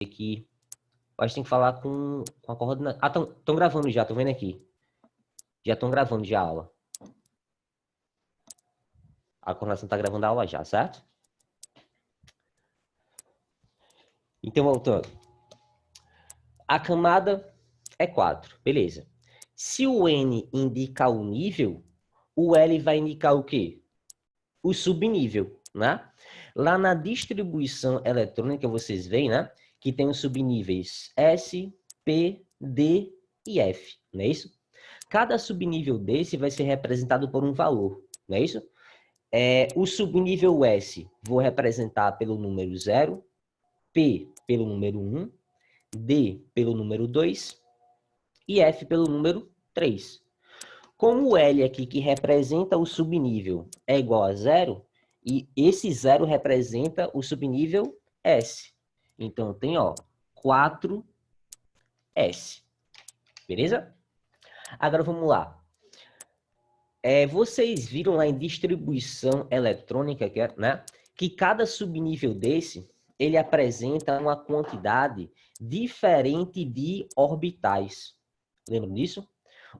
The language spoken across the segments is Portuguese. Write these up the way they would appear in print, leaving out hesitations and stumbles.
aqui. A gente tem que falar com a coordenação. Ah, estão gravando já, tô vendo aqui. Já estão gravando já a aula. A coordenação está gravando a aula já, certo? Então, voltando. A camada é 4, beleza. Se o N indica o nível, o L vai indicar o quê? O subnível, né? Lá na distribuição eletrônica, vocês veem, né? Que tem os subníveis S, P, D e F, não é isso? Cada subnível desse vai ser representado por um valor, não é isso? O subnível S vou representar pelo número 0, P pelo número 1, D pelo número 2 e F pelo número 3. Como o L aqui, que representa o subnível, é igual a 0, e esse 0 representa o subnível S. Então, tem, ó, 4S. Beleza? Agora, vamos lá. Vocês viram lá em distribuição eletrônica, né, que cada subnível desse, ele apresenta uma quantidade diferente de orbitais. Lembram disso?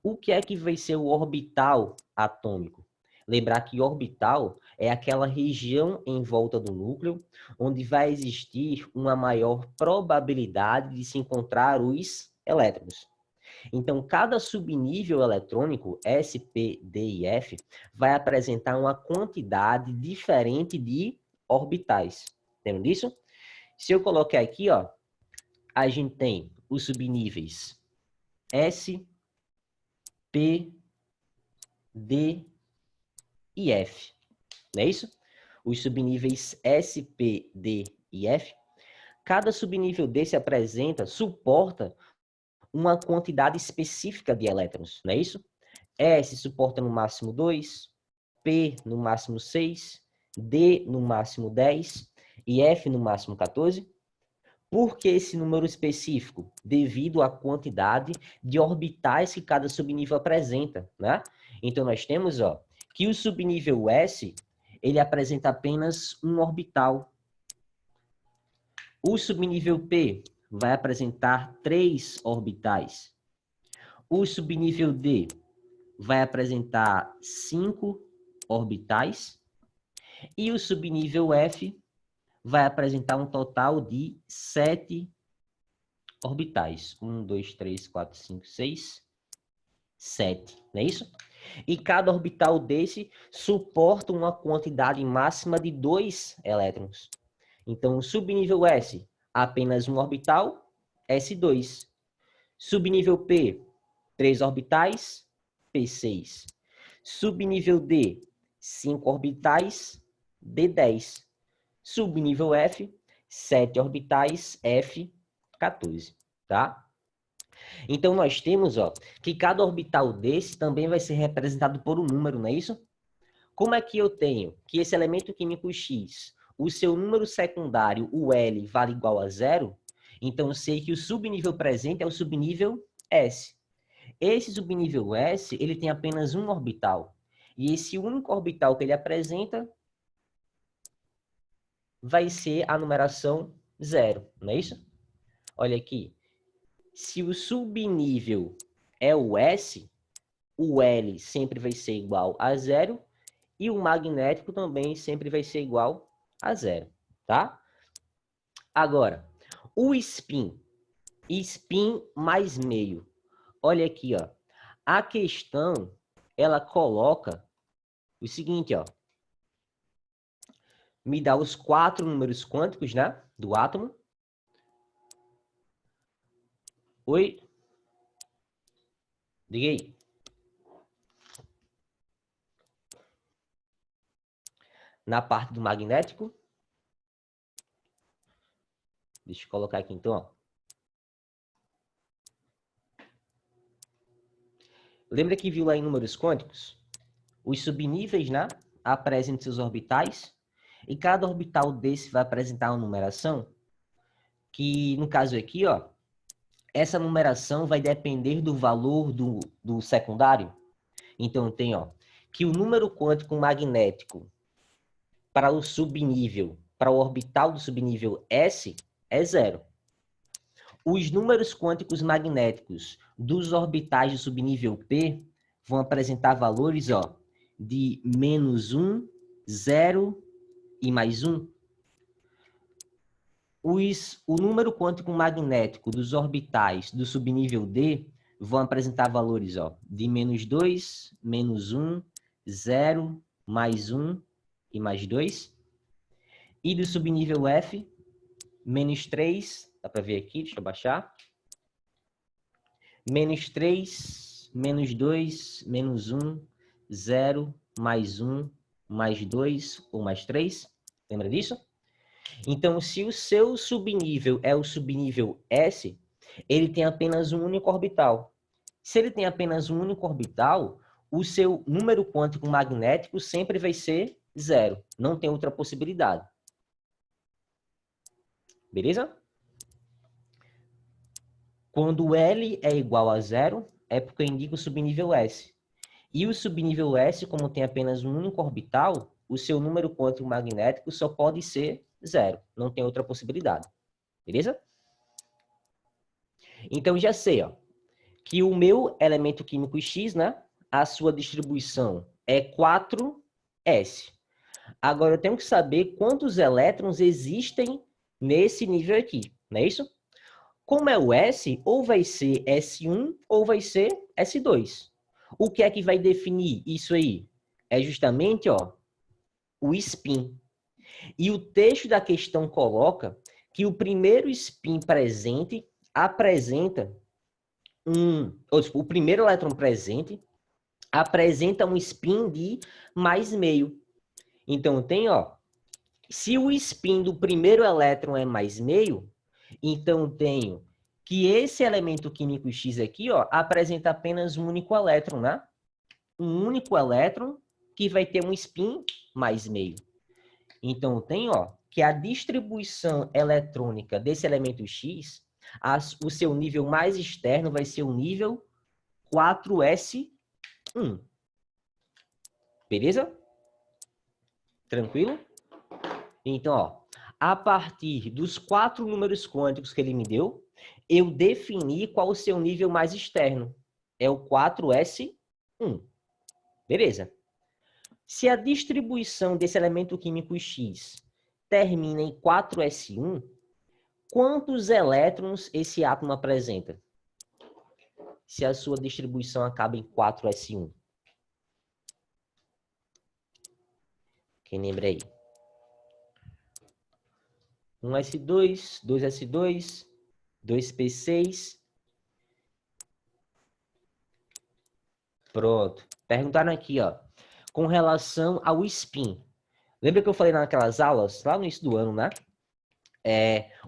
O que é que vai ser o orbital atômico? Lembrar que orbital é aquela região em volta do núcleo onde vai existir uma maior probabilidade de se encontrar os elétrons. Então, cada subnível eletrônico, S, P, D e F, vai apresentar uma quantidade diferente de orbitais. Entendeu disso? Se eu colocar aqui, ó, a gente tem os subníveis S, P, D e F. Não é isso? Os subníveis S, P, D e F. Cada subnível desse suporta uma quantidade específica de elétrons, não é isso? S suporta no máximo 2, P no máximo 6, D no máximo 10 e F no máximo 14. Por que esse número específico? Devido à quantidade de orbitais que cada subnível apresenta, né? Então, nós temos, ó, que o subnível S, ele apresenta apenas um orbital. O subnível P vai apresentar 3 orbitais. O subnível D vai apresentar 5 orbitais. E o subnível F vai apresentar um total de 7 orbitais. 1, 2, 3, 4, 5, 6, 7. Não é isso? E cada orbital desse suporta uma quantidade máxima de 2 elétrons. Então, o subnível S, apenas um orbital, S2. Subnível P, 3 orbitais, P6. Subnível D, 5 orbitais, D10. Subnível F, 7 orbitais, F14, tá? Então, nós temos, ó, que cada orbital desse também vai ser representado por um número, não é isso? Como é que eu tenho que esse elemento químico X, o seu número secundário, o L, vale igual a 0? Então, eu sei que o subnível presente é o subnível S. Esse subnível S, ele tem apenas um orbital. E esse único orbital que ele apresenta vai ser a numeração 0, não é isso? Olha aqui. Se o subnível é o S, o L sempre vai ser igual a 0 e o magnético também sempre vai ser igual a 0, tá? Agora, o spin mais meio. Olha aqui, ó. A questão, ela coloca o seguinte, ó. Me dá os 4 números quânticos, né, do átomo. Oi? Diga aí. Na parte do magnético. Deixa eu colocar aqui, então, ó. Lembra que viu lá em números quânticos? Os subníveis, né, apresentam seus orbitais. E cada orbital desse vai apresentar uma numeração. Que, no caso aqui, ó, essa numeração vai depender do valor do secundário. Então, tem, ó, que o número quântico magnético para o subnível, para o orbital do subnível S, é 0. Os números quânticos magnéticos dos orbitais do subnível P vão apresentar valores, ó, de -1, 0 e mais 1. O número quântico magnético dos orbitais do subnível D vão apresentar valores, ó, de -2, -1, 0, mais 1 e mais 2. E do subnível F, -3, dá para ver aqui, deixa eu baixar. -3, -2, -1, 0, mais 1, mais 2 ou mais 3. Lembra disso? Então, se o seu subnível é o subnível S, ele tem apenas um único orbital. Se ele tem apenas um único orbital, o seu número quântico magnético sempre vai ser 0. Não tem outra possibilidade. Beleza? Quando L é igual a 0, é porque indica o subnível S. E o subnível S, como tem apenas um único orbital, o seu número quântico magnético só pode ser 0. Não tem outra possibilidade. Beleza? Então, já sei, ó, que o meu elemento químico X, né, a sua distribuição é 4s. Agora, eu tenho que saber quantos elétrons existem nesse nível aqui, não é isso? Como é o S, ou vai ser S1 ou vai ser S2. O que é que vai definir isso aí? É justamente, ó, o spin. E o texto da questão coloca que o primeiro spin presente apresenta o primeiro elétron presente apresenta um spin de mais meio. Então, tem, ó, se o spin do primeiro elétron é mais meio, então tenho que esse elemento químico X aqui, ó, apresenta apenas um único elétron, né? Um único elétron que vai ter um spin mais meio. Então, tem, ó, que a distribuição eletrônica desse elemento X, o seu nível mais externo vai ser o nível 4s1. Beleza? Tranquilo? Então, ó, a partir dos 4 números quânticos que ele me deu, eu defini qual o seu nível mais externo. É o 4s1. Beleza? Se a distribuição desse elemento químico X termina em 4s1, quantos elétrons esse átomo apresenta? Se a sua distribuição acaba em 4s1. Quem lembra aí? 1s2, 2s2, 2p6. Pronto. Perguntaram aqui, ó, com relação ao spin. Lembra que eu falei naquelas aulas, lá no início do ano, né?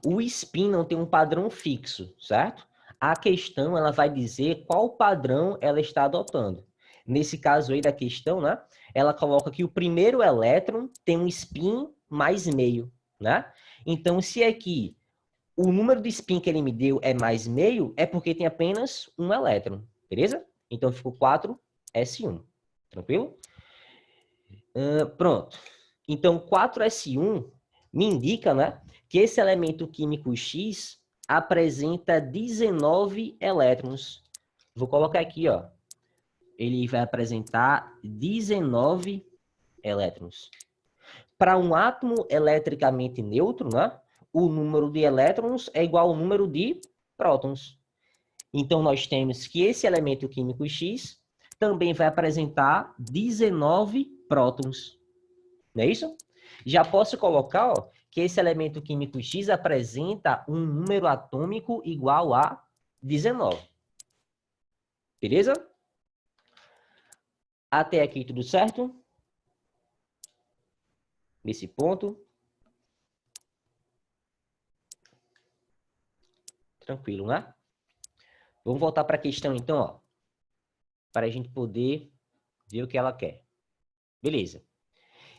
O spin não tem um padrão fixo, certo? A questão, ela vai dizer qual padrão ela está adotando. Nesse caso aí da questão, né? Ela coloca que o primeiro elétron tem um spin mais meio, né? Então, se aqui o número de spin que ele me deu é mais meio, é porque tem apenas um elétron, beleza? Então, ficou 4s1, tranquilo? Pronto. Então, 4s1 me indica, né, que esse elemento químico X apresenta 19 elétrons. Vou colocar aqui, ó. Ele vai apresentar 19 elétrons. Para um átomo eletricamente neutro, né, o número de elétrons é igual ao número de prótons. Então, nós temos que esse elemento químico X também vai apresentar 19 prótons. Não é isso? Já posso colocar, ó, que esse elemento químico X apresenta um número atômico igual a 19. Beleza? Até aqui tudo certo? Nesse ponto. Tranquilo, né? Vamos voltar para a questão, então, ó, para a gente poder ver o que ela quer. Beleza.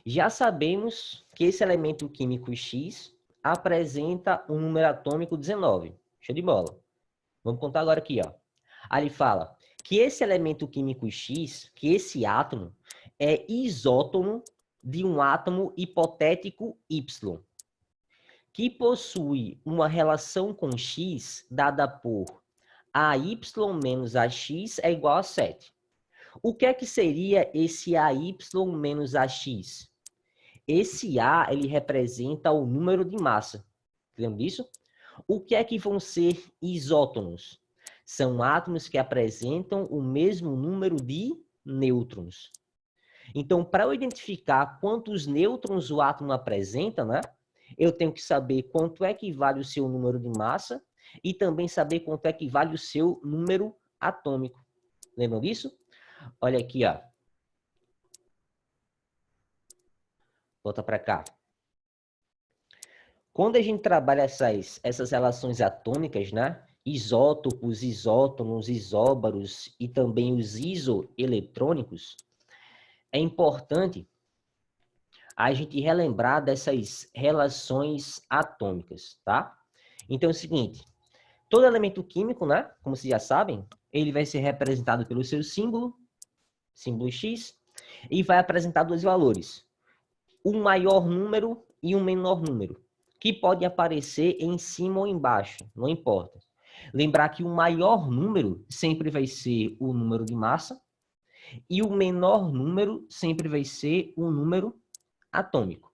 Já sabemos que esse elemento químico X apresenta um número atômico 19. Show de bola. Vamos contar agora aqui, ó. Aí ele fala que esse elemento químico X, que esse átomo, é isótono de um átomo hipotético Y. que possui uma relação com x dada por AY menos AX é igual a 7. O que é que seria esse AY menos AX? Esse A, ele representa o número de massa. Lembra disso? O que é que vão ser isótonos? São átomos que apresentam o mesmo número de nêutrons. Então, para eu identificar quantos nêutrons o átomo apresenta, né, eu tenho que saber quanto é que vale o seu número de massa e também saber quanto é que vale o seu número atômico. Lembram disso? Olha aqui, ó. Volta para cá. Quando a gente trabalha essas relações atômicas, né? Isótopos, isótonos, isóbaros e também os isoeletrônicos, é importante a gente relembrar dessas relações atômicas, tá? Então é o seguinte, todo elemento químico, né? Como vocês já sabem, ele vai ser representado pelo seu símbolo X, e vai apresentar dois valores, um maior número e um menor número, que pode aparecer em cima ou embaixo, não importa. Lembrar que o maior número sempre vai ser o número de massa e o menor número sempre vai ser o número atômico.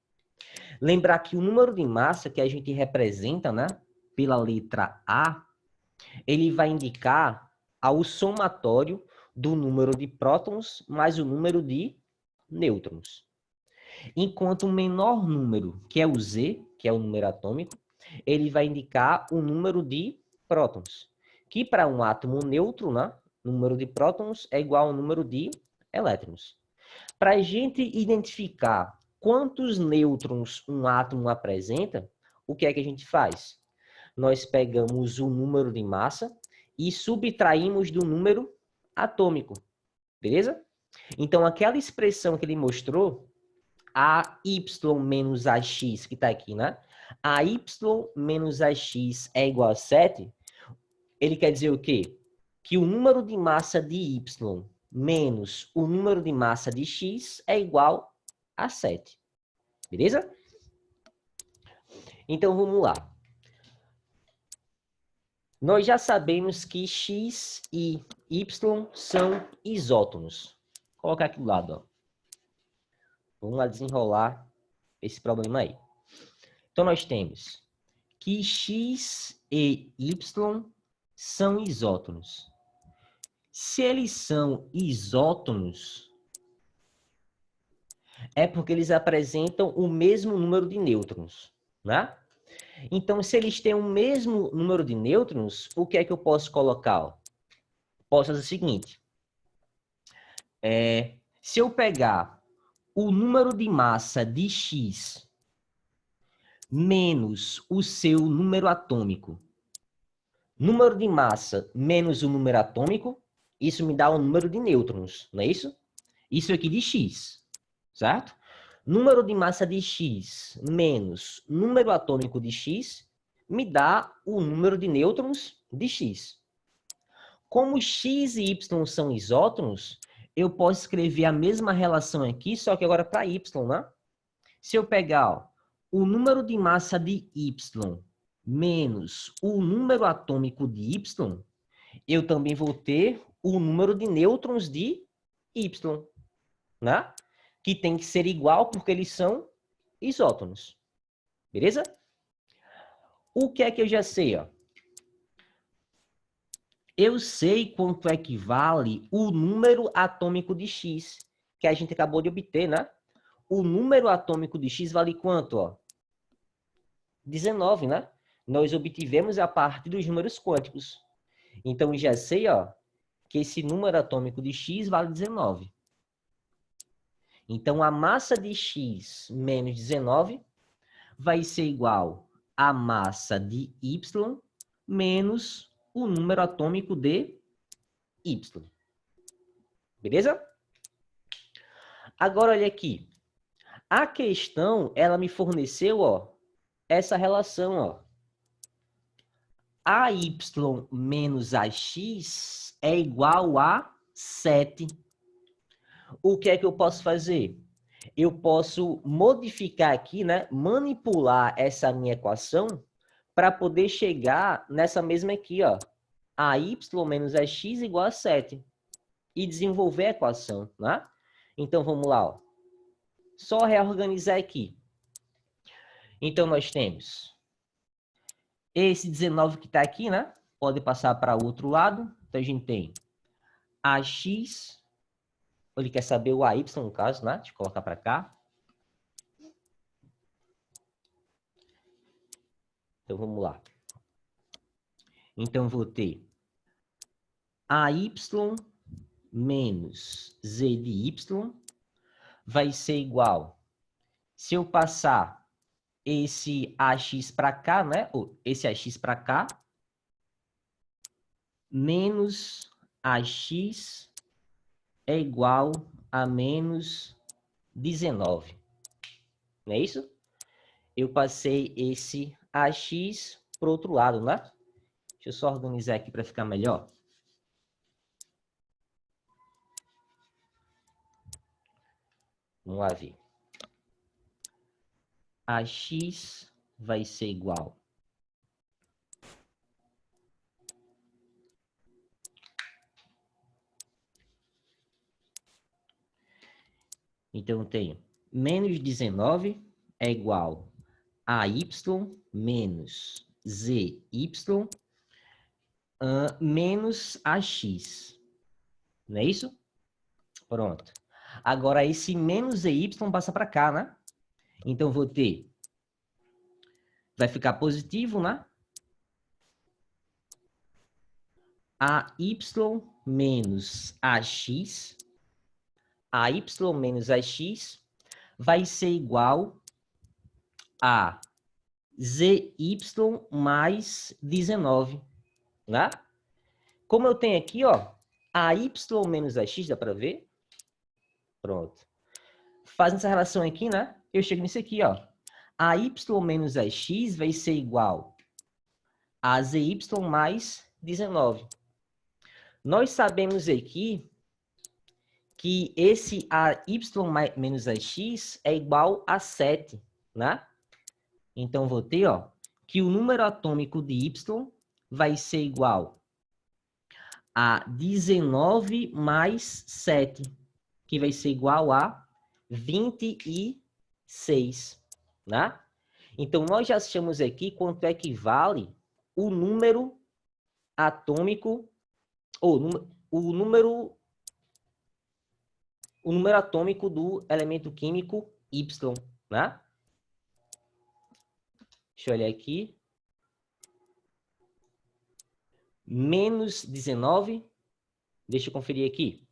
Lembrar que o número de massa que a gente representa, né, pela letra A, ele vai indicar ao somatório do número de prótons mais o número de nêutrons. Enquanto o menor número, que é o Z, que é o número atômico, ele vai indicar o número de prótons, que para um átomo neutro, né, o número de prótons é igual ao número de elétrons. Para a gente identificar quantos nêutrons um átomo apresenta, o que é que a gente faz? Nós pegamos o número de massa e subtraímos do número atômico, beleza? Então, aquela expressão que ele mostrou, AY menos AX, que está aqui, né? AY menos AX é igual a 7, ele quer dizer o quê? Que o número de massa de Y menos o número de massa de X é igual a 7. Beleza? Então, vamos lá. Nós já sabemos que X e Y são isótonos. Vou colocar aqui do lado, ó. Vamos lá desenrolar esse problema aí. Então, nós temos que X e Y são isótonos. Se eles são isótonos, é porque eles apresentam o mesmo número de nêutrons, né? Então, se eles têm o mesmo número de nêutrons, o que é que eu posso colocar? Posso fazer o seguinte. Se eu pegar o número de massa de X menos o seu número atômico, número de massa menos o número atômico, isso me dá o número de nêutrons, não é isso? Isso aqui de X, certo? Número de massa de X menos número atômico de X me dá o número de nêutrons de X. Como X e Y são isótonos, eu posso escrever a mesma relação aqui, só que agora para Y, né? Se eu pegar ó, o número de massa de Y menos o número atômico de Y, eu também vou ter o número de nêutrons de Y, né? Que tem que ser igual porque eles são isótonos. Beleza? O que é que eu já sei, ó? Eu sei quanto equivale o número atômico de X, que a gente acabou de obter, né? O número atômico de X vale quanto, ó? 19, né? Nós obtivemos a partir dos números quânticos. Então, já sei, ó, que esse número atômico de X vale 19. Então, a massa de X menos 19 vai ser igual à massa de Y menos o número atômico de Y. Beleza? Agora, olha aqui. A questão, ela me forneceu, ó, essa relação, ó. AY menos AX é igual a 7. O que é que eu posso fazer? eu posso modificar aqui, né? Manipular essa minha equação para poder chegar nessa mesma aqui, ó. AY menos AX igual a 7. E desenvolver a equação, né? Então, vamos lá, ó. Só reorganizar aqui. Então, nós temos esse 19 que está aqui, né? Pode passar para o outro lado. Então, a gente tem AX. Ele quer saber o AY, no caso, né? Deixa eu colocar para cá. Então, vamos lá. Então, eu vou ter AY menos Z de Y vai ser igual. Se eu passar esse AX para cá, né? Ou esse AX para cá, menos AX é igual a menos 19. Não é isso? Eu passei esse AX para o outro lado, né? Deixa eu só organizar aqui para ficar melhor. Vamos lá ver. AX vai ser igual . Então, eu tenho menos 19 é igual a Y menos ZY menos AX. Não é isso? Pronto. Agora, esse menos ZY passa para cá, né? Então, vou ter... Vai ficar positivo, né? AY menos AX. AY menos AX vai ser igual a ZY mais 19, né? Como eu tenho aqui, ó, AY menos AX, dá para ver? Pronto. Fazendo essa relação aqui, né? Eu chego nisso aqui, ó. AY menos AX vai ser igual a ZY mais 19. Nós sabemos aqui que esse AY menos AX é igual a 7, né? Então, vou ter, ó, que o número atômico de Y vai ser igual a 19 mais 7, que vai ser igual a 26, né? Então, nós já achamos aqui quanto equivale o número atômico, ou o número atômico do elemento químico Y, né? Deixa eu olhar aqui. Menos 19. Deixa eu conferir aqui.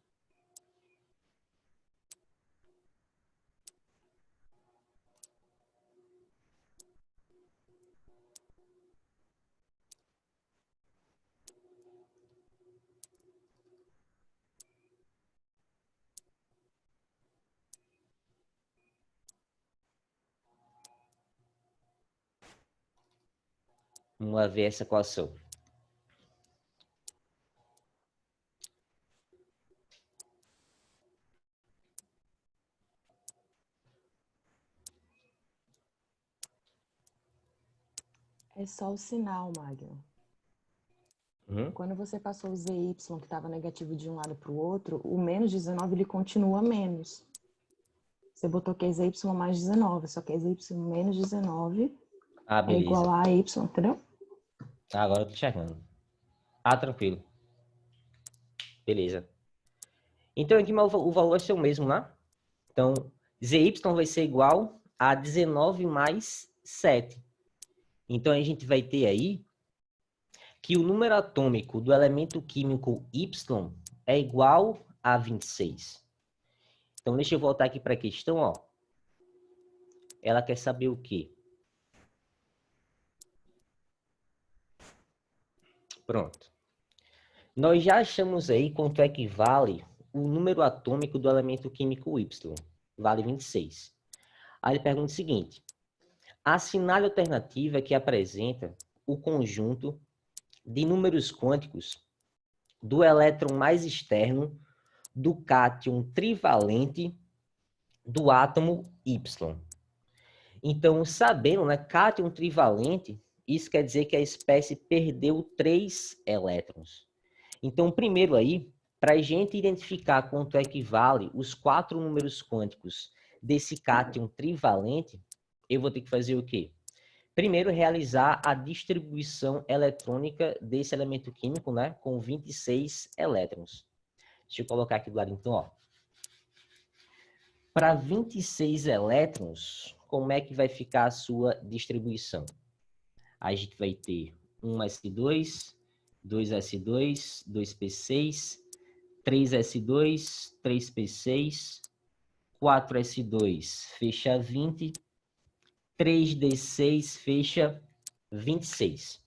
Vamos ver essa equação. É só o sinal, Magno. Quando você passou o ZY, que estava negativo de um lado para o outro, o menos 19 ele continua menos. Você botou que é ZY mais 19, só que é ZY menos 19 é igual a Y, entendeu? Agora eu tô chegando. Ah, tranquilo. Beleza. Então, aqui o valor vai ser o mesmo, né? Então, ZY vai ser igual a 19 mais 7. Então, a gente vai ter aí que o número atômico do elemento químico Y é igual a 26. Então, deixa eu voltar aqui para a questão, ó. Ela quer saber o quê? Pronto. Nós já achamos aí quanto equivale o número atômico do elemento químico Y. Vale 26. Aí ele pergunta o seguinte. Assinale a alternativa que apresenta o conjunto de números quânticos do elétron mais externo do cátion trivalente do átomo Y. Então, sabendo, né, cátion trivalente, isso quer dizer que a espécie perdeu 3 elétrons. Então, primeiro aí, para a gente identificar quanto equivale os 4 números quânticos desse cátion trivalente, eu vou ter que fazer o quê? Primeiro, realizar a distribuição eletrônica desse elemento químico, né, com 26 elétrons. Deixa eu colocar aqui do lado, então, ó. Para 26 elétrons, como é que vai ficar a sua distribuição? A gente vai ter 1s2, 2s2, 2p6, 3s2, 3p6, 4s2 fecha 20, 3d6 fecha 26.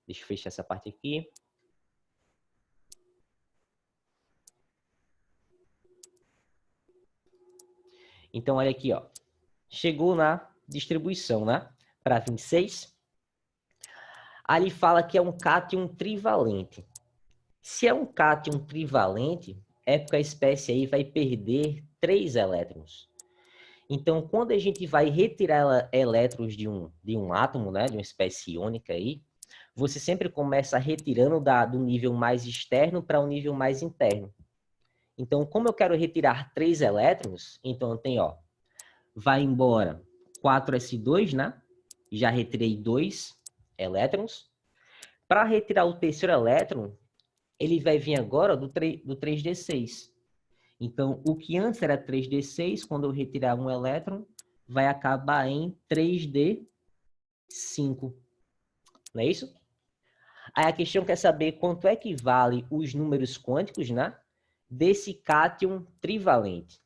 Deixa eu fechar essa parte aqui. Então, olha aqui, ó. Chegou na distribuição, né? Para 26. Ali fala que é um cátion trivalente. Se é um cátion trivalente, é porque a espécie aí vai perder 3 elétrons. Então, quando a gente vai retirar elétrons de um átomo, né, de uma espécie iônica aí, você sempre começa retirando do nível mais externo para o nível mais interno. Então, como eu quero retirar 3 elétrons, então eu tenho, ó, vai embora 4s2, né? Já retirei 2 elétrons. Para retirar o terceiro elétron, ele vai vir agora do 3d6. Então, o que antes era 3d6, quando eu retirar um elétron, vai acabar em 3d5. Não é isso? Aí a questão quer saber quanto é que vale os números quânticos, né, desse cátion trivalente.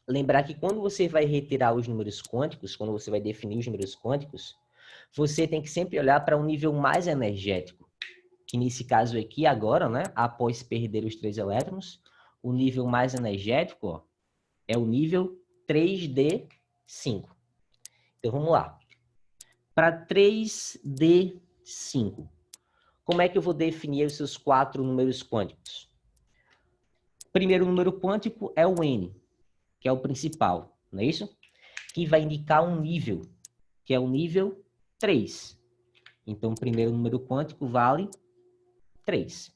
Lembrar que quando você vai retirar os números quânticos, quando você vai definir os números quânticos, você tem que sempre olhar para um nível mais energético. Que nesse caso aqui, agora, né, após perder os 3 elétrons, o nível mais energético, ó, é o nível 3d5. Então, vamos lá. Para 3d5, como é que eu vou definir os seus 4 números quânticos? Primeiro número quântico é o N, que é o principal, não é isso? Que vai indicar um nível, que é o nível 3. Então, o primeiro número quântico vale 3.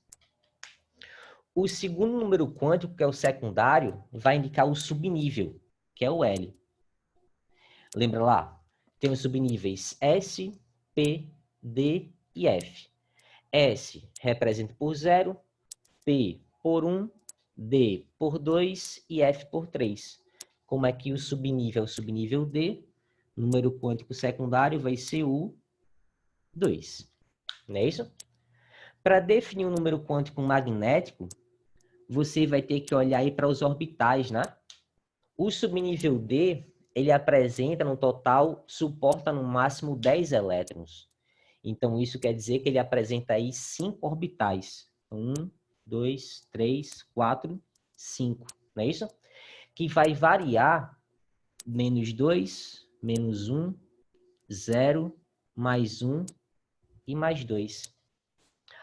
O segundo número quântico, que é o secundário, vai indicar o subnível, que é o L. Lembra lá? Tem os subníveis S, P, D e F. S representa por 0, P por 1, D por 2 e F por 3. Como é que o subnível é o subnível D, número quântico secundário vai ser o 2. Não é isso? Para definir um número quântico magnético, você vai ter que olhar aí para os orbitais, né? O subnível D, ele apresenta no total, suporta no máximo 10 elétrons. Então, isso quer dizer que ele apresenta aí 5 orbitais. 1, 2, 3, 4, 5. Não é isso? Que vai variar menos 2, menos 1, 0, mais 1 e mais 2.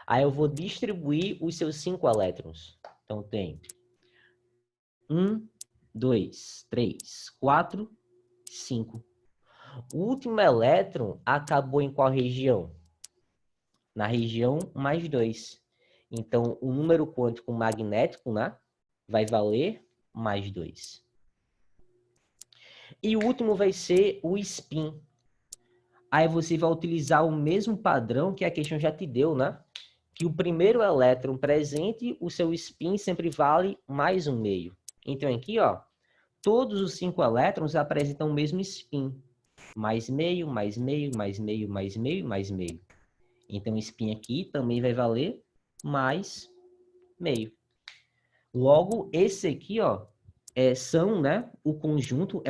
Aí eu vou distribuir os seus 5 elétrons. Então, tem 1, 2, 3, 4, 5. O último elétron acabou em qual região? Na região mais 2. Então, o número quântico magnético, né, vai valer mais 2. E o último vai ser o spin. Aí você vai utilizar o mesmo padrão que a questão já te deu, né? Que o primeiro elétron presente, o seu spin sempre vale mais um meio. Então, aqui, ó, todos os 5 elétrons apresentam o mesmo spin. Mais meio, mais meio, mais meio, mais meio, mais meio. Então, o spin aqui também vai valer mais meio. Logo, esse aqui, ó, né, o conjunto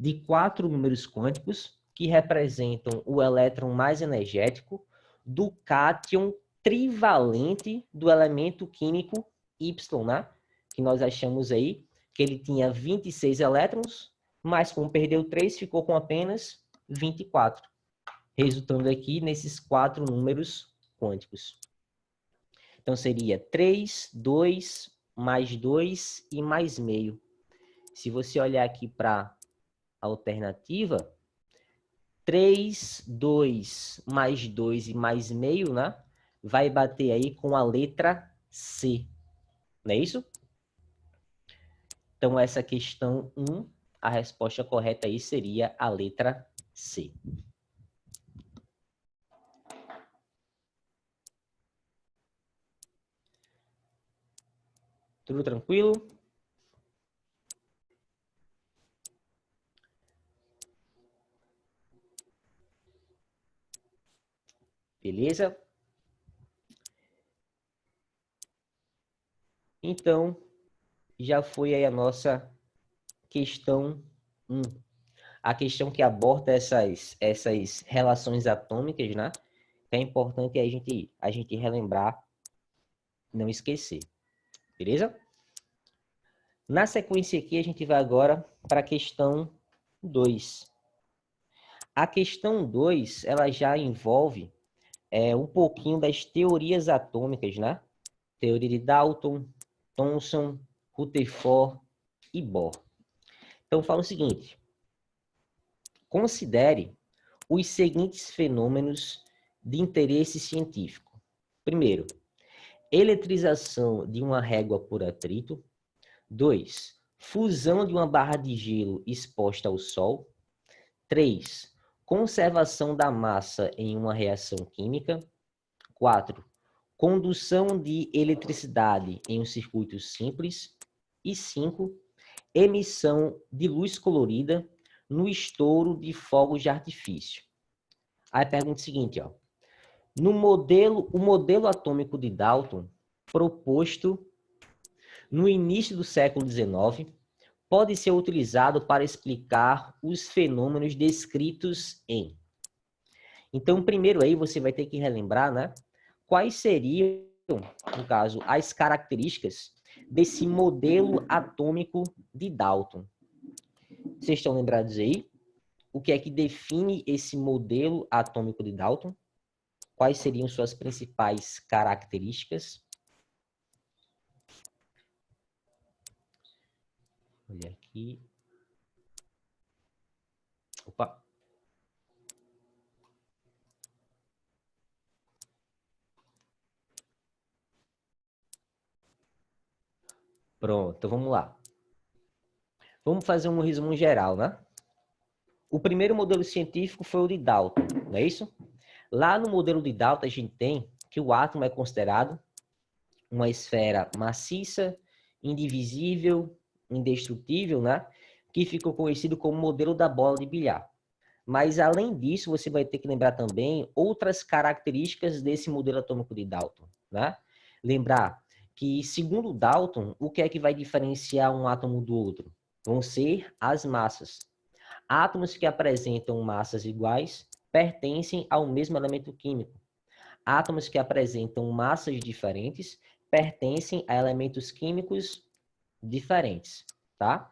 de 4 números quânticos que representam o elétron mais energético do cátion trivalente do elemento químico Y, né? Que nós achamos aí que ele tinha 26 elétrons, mas como perdeu 3, ficou com apenas 24, resultando aqui nesses 4 números quânticos. Então, seria 3, 2, mais 2 e mais meio. Se você olhar aqui para a alternativa, 3, 2 mais 2 e mais meio, né? Vai bater aí com a letra C. Não é isso? Então, essa questão 1, a resposta correta aí seria a letra C. Tudo tranquilo? Beleza? Então, já foi aí a nossa questão 1. A questão que aborda essas relações atômicas, né? Que é importante a gente relembrar, não esquecer. Beleza? Na sequência aqui, a gente vai agora para a questão 2. A questão 2, ela já envolve um pouquinho das teorias atômicas, né? Teoria de Dalton, Thomson, Rutherford e Bohr. Então, fala o seguinte. Considere os seguintes fenômenos de interesse científico. Primeiro, eletrização de uma régua por atrito. 2. Fusão de uma barra de gelo exposta ao sol. 3. Conservação da massa em uma reação química. 4. Condução de eletricidade em um circuito simples. E 5. Emissão de luz colorida no estouro de fogos de artifício. Aí pergunta o seguinte, ó. O modelo atômico de Dalton, proposto no início do século XIX, pode ser utilizado para explicar os fenômenos descritos em. Então, primeiro aí você vai ter que relembrar, né? Quais seriam, no caso, as características desse modelo atômico de Dalton. Vocês estão lembrados aí? O que é que define esse modelo atômico de Dalton? Quais seriam suas principais características? Olha aqui. Opa. Pronto, então vamos lá. Vamos fazer um resumo geral, né? O primeiro modelo científico foi o de Dalton, não é isso? Lá no modelo de Dalton a gente tem que o átomo é considerado uma esfera maciça, indivisível, indestrutível, né? Que ficou conhecido como modelo da bola de bilhar. Mas, além disso, você vai ter que lembrar também outras características desse modelo atômico de Dalton, né? Lembrar que, segundo Dalton, o que é que vai diferenciar um átomo do outro? Vão ser as massas. Átomos que apresentam massas iguais pertencem ao mesmo elemento químico. Átomos que apresentam massas diferentes pertencem a elementos químicos diferentes, tá?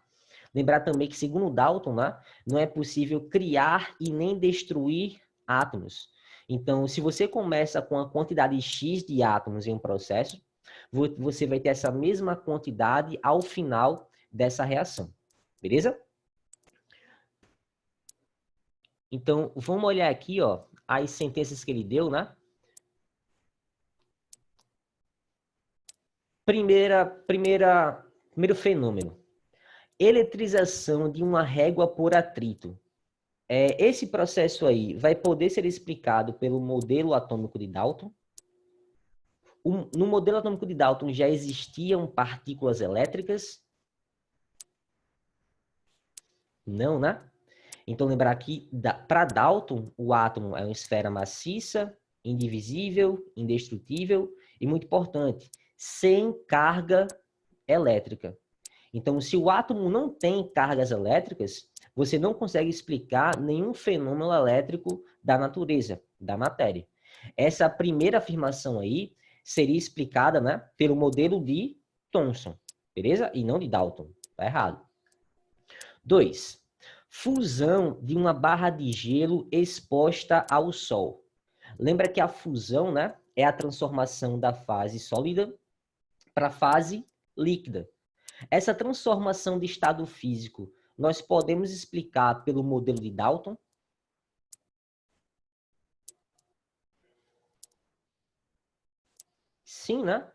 Lembrar também que, segundo Dalton, né, não é possível criar e nem destruir átomos. Então, se você começa com a quantidade X de átomos em um processo, você vai ter essa mesma quantidade ao final dessa reação. Beleza? Então, vamos olhar aqui, ó, as sentenças que ele deu, né? Primeiro fenômeno. Eletrização de uma régua por atrito. Esse processo aí vai poder ser explicado pelo modelo atômico de Dalton. No modelo atômico de Dalton já existiam partículas elétricas? Não, né? Então, lembrar que, para Dalton, o átomo é uma esfera maciça, indivisível, indestrutível e, muito importante, sem carga elétrica. Então, se o átomo não tem cargas elétricas, você não consegue explicar nenhum fenômeno elétrico da natureza, da matéria. Essa primeira afirmação aí seria explicada, né, pelo modelo de Thomson, beleza? E não de Dalton. Tá errado. 2. Fusão de uma barra de gelo exposta ao sol. Lembra que a fusão, né, é a transformação da fase sólida para a fase líquida. Essa transformação de estado físico, nós podemos explicar pelo modelo de Dalton? Sim, né?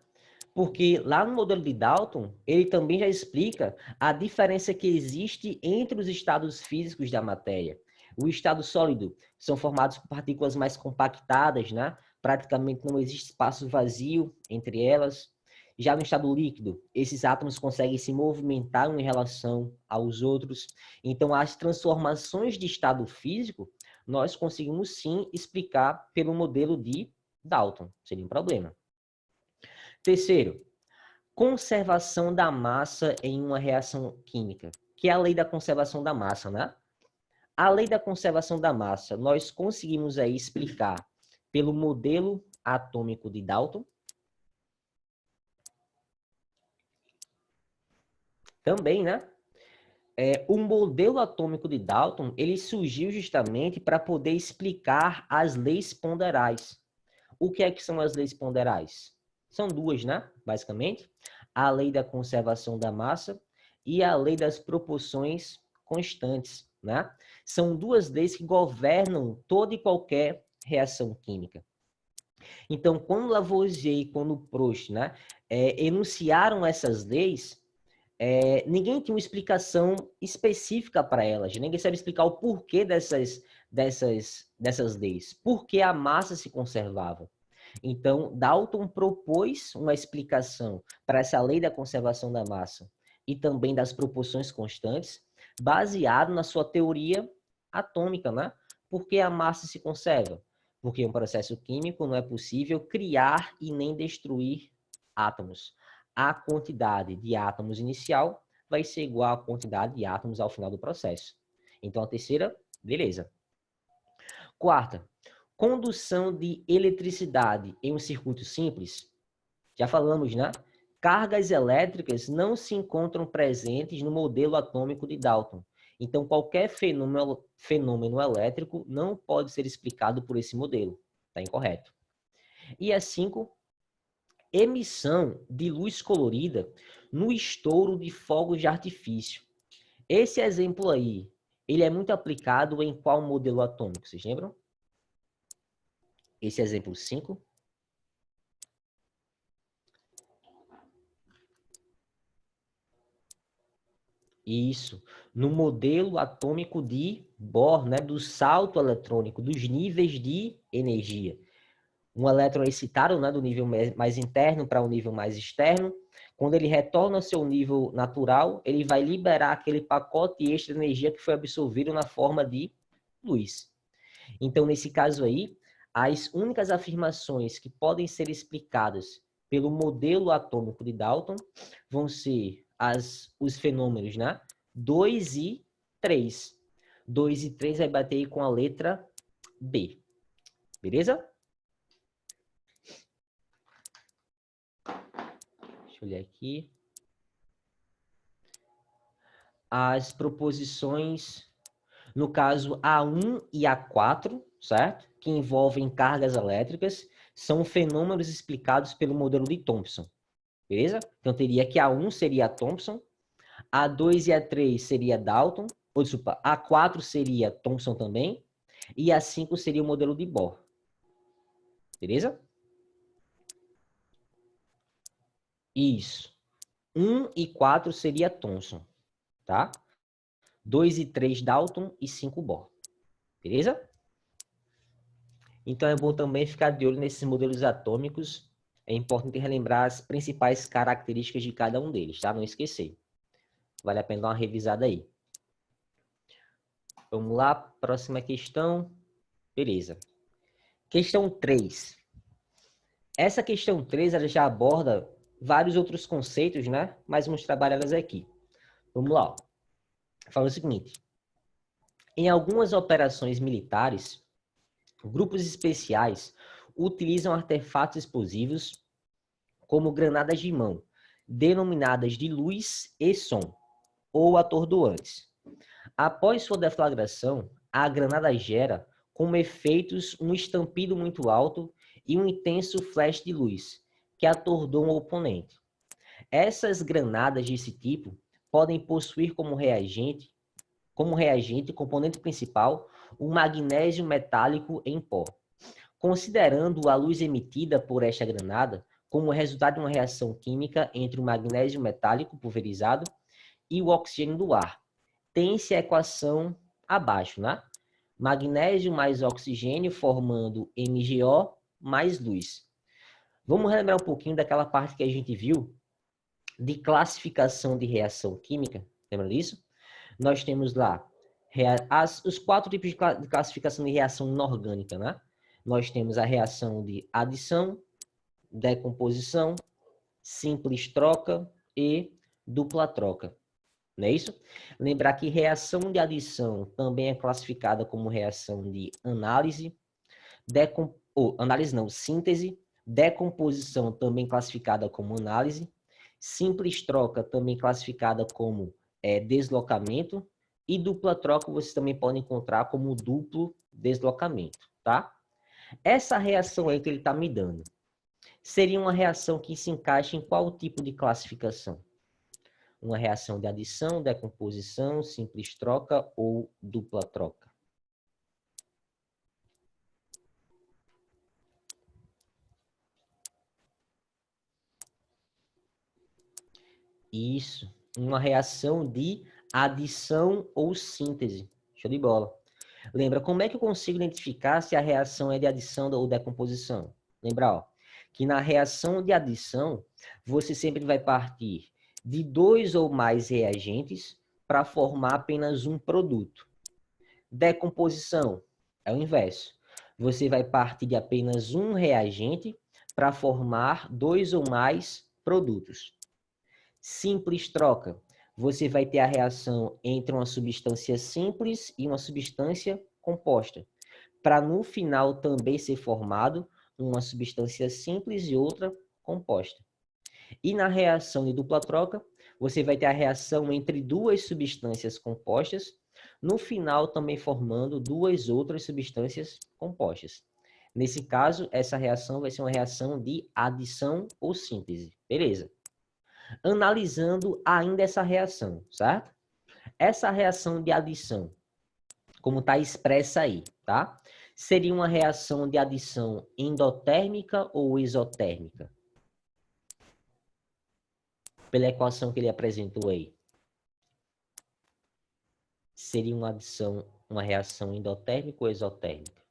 Porque lá no modelo de Dalton, ele também já explica a diferença que existe entre os estados físicos da matéria. O estado sólido são formados por partículas mais compactadas, né? Praticamente não existe espaço vazio entre elas. Já no estado líquido, esses átomos conseguem se movimentar em relação aos outros. Então, as transformações de estado físico, nós conseguimos sim explicar pelo modelo de Dalton. Seria um problema. Terceiro, conservação da massa em uma reação química, que é a lei da conservação da massa, né? A lei da conservação da massa, nós conseguimos aí explicar pelo modelo atômico de Dalton. Também, né? O modelo atômico de Dalton, ele surgiu justamente para poder explicar as leis ponderais. O que é que são as leis ponderais? São duas, né? Basicamente, a lei da conservação da massa e a lei das proporções constantes, né? São duas leis que governam toda e qualquer reação química. Então, quando Lavoisier e quando Proust, né, enunciaram essas leis, ninguém tinha uma explicação específica para elas, ninguém sabe explicar o porquê dessas leis, por que a massa se conservava. Então, Dalton propôs uma explicação para essa lei da conservação da massa e também das proporções constantes, baseado na sua teoria atômica, né? Por que a massa se conserva? Porque em um processo químico não é possível criar e nem destruir átomos. A quantidade de átomos inicial vai ser igual à quantidade de átomos ao final do processo. Então, a terceira, beleza. Quarta, condução de eletricidade em um circuito simples. Já falamos, né? Cargas elétricas não se encontram presentes no modelo atômico de Dalton. Então, qualquer fenômeno elétrico não pode ser explicado por esse modelo. Está incorreto. E a 5, emissão de luz colorida no estouro de fogos de artifício. Esse exemplo aí, ele é muito aplicado em qual modelo atômico? Vocês lembram? Esse exemplo 5. Isso. No modelo atômico de Bohr, né, do salto eletrônico, dos níveis de energia. Um elétron é excitado, né, do nível mais interno para um nível mais externo. Quando ele retorna ao seu nível natural, ele vai liberar aquele pacote extra de energia que foi absorvido na forma de luz. Então, nesse caso aí, as únicas afirmações que podem ser explicadas pelo modelo atômico de Dalton vão ser os fenômenos, né? 2 e 3. 2 e 3 vai bater aí com a letra B. Beleza? Deixa eu olhar aqui. As proposições, no caso A1 e A4, certo? Que envolvem cargas elétricas, são fenômenos explicados pelo modelo de Thomson. Beleza? Então, teria que A1 seria Thomson, A2 e A3 seria Dalton, ou desculpa, A4 seria Thomson também, e A5 seria o modelo de Bohr. Beleza? Isso. 1 e 4 seria Thomson, tá? 2 e 3 Dalton e 5 Bohr. Beleza? Então, é bom também ficar de olho nesses modelos atômicos. É importante relembrar as principais características de cada um deles, tá? Não esquecer. Vale a pena dar uma revisada aí. Vamos lá, próxima questão. Beleza. Questão 3. Essa questão 3 ela já aborda vários outros conceitos, né? Mas vamos trabalhá-las aqui. Vamos lá. Fala o seguinte. Em algumas operações militares, grupos especiais utilizam artefatos explosivos como granadas de mão, denominadas de luz e som, ou atordoantes. Após sua deflagração, a granada gera, como efeitos, um estampido muito alto e um intenso flash de luz, que atordoa o oponente. Essas granadas desse tipo podem possuir como reagente, componente principal, o magnésio metálico em pó. Considerando a luz emitida por esta granada como resultado de uma reação química entre o magnésio metálico pulverizado e o oxigênio do ar, tem-se a equação abaixo, né? Magnésio mais oxigênio formando MgO mais luz. Vamos relembrar um pouquinho daquela parte que a gente viu de classificação de reação química. Lembra disso? Nós temos lá os 4 tipos de classificação de reação inorgânica, né? Nós temos a reação de adição, decomposição, simples troca e dupla troca. Não é isso? Lembrar que reação de adição também é classificada como reação de análise, síntese, decomposição também classificada como análise, simples troca também classificada como deslocamento, e dupla troca vocês também podem encontrar como duplo deslocamento, tá? Essa reação aí que ele está me dando seria uma reação que se encaixa em qual tipo de classificação? Uma reação de adição, decomposição, simples troca ou dupla troca? Isso, uma reação de adição ou síntese. Show de bola. Lembra, como é que eu consigo identificar se a reação é de adição ou decomposição? Lembra, ó, que na reação de adição, você sempre vai partir de 2 ou mais reagentes para formar apenas um produto. Decomposição é o inverso. Você vai partir de apenas um reagente para formar 2 ou mais produtos. Simples troca. Você vai ter a reação entre uma substância simples e uma substância composta, para no final também ser formado uma substância simples e outra composta. E na reação de dupla troca, você vai ter a reação entre 2 substâncias compostas, no final também formando 2 outras substâncias compostas. Nesse caso, essa reação vai ser uma reação de adição ou síntese. Beleza? Analisando ainda essa reação, certo? Essa reação de adição, como está expressa aí, tá? Seria uma reação de adição endotérmica ou exotérmica? Pela equação que ele apresentou aí. Seria uma reação endotérmica ou exotérmica?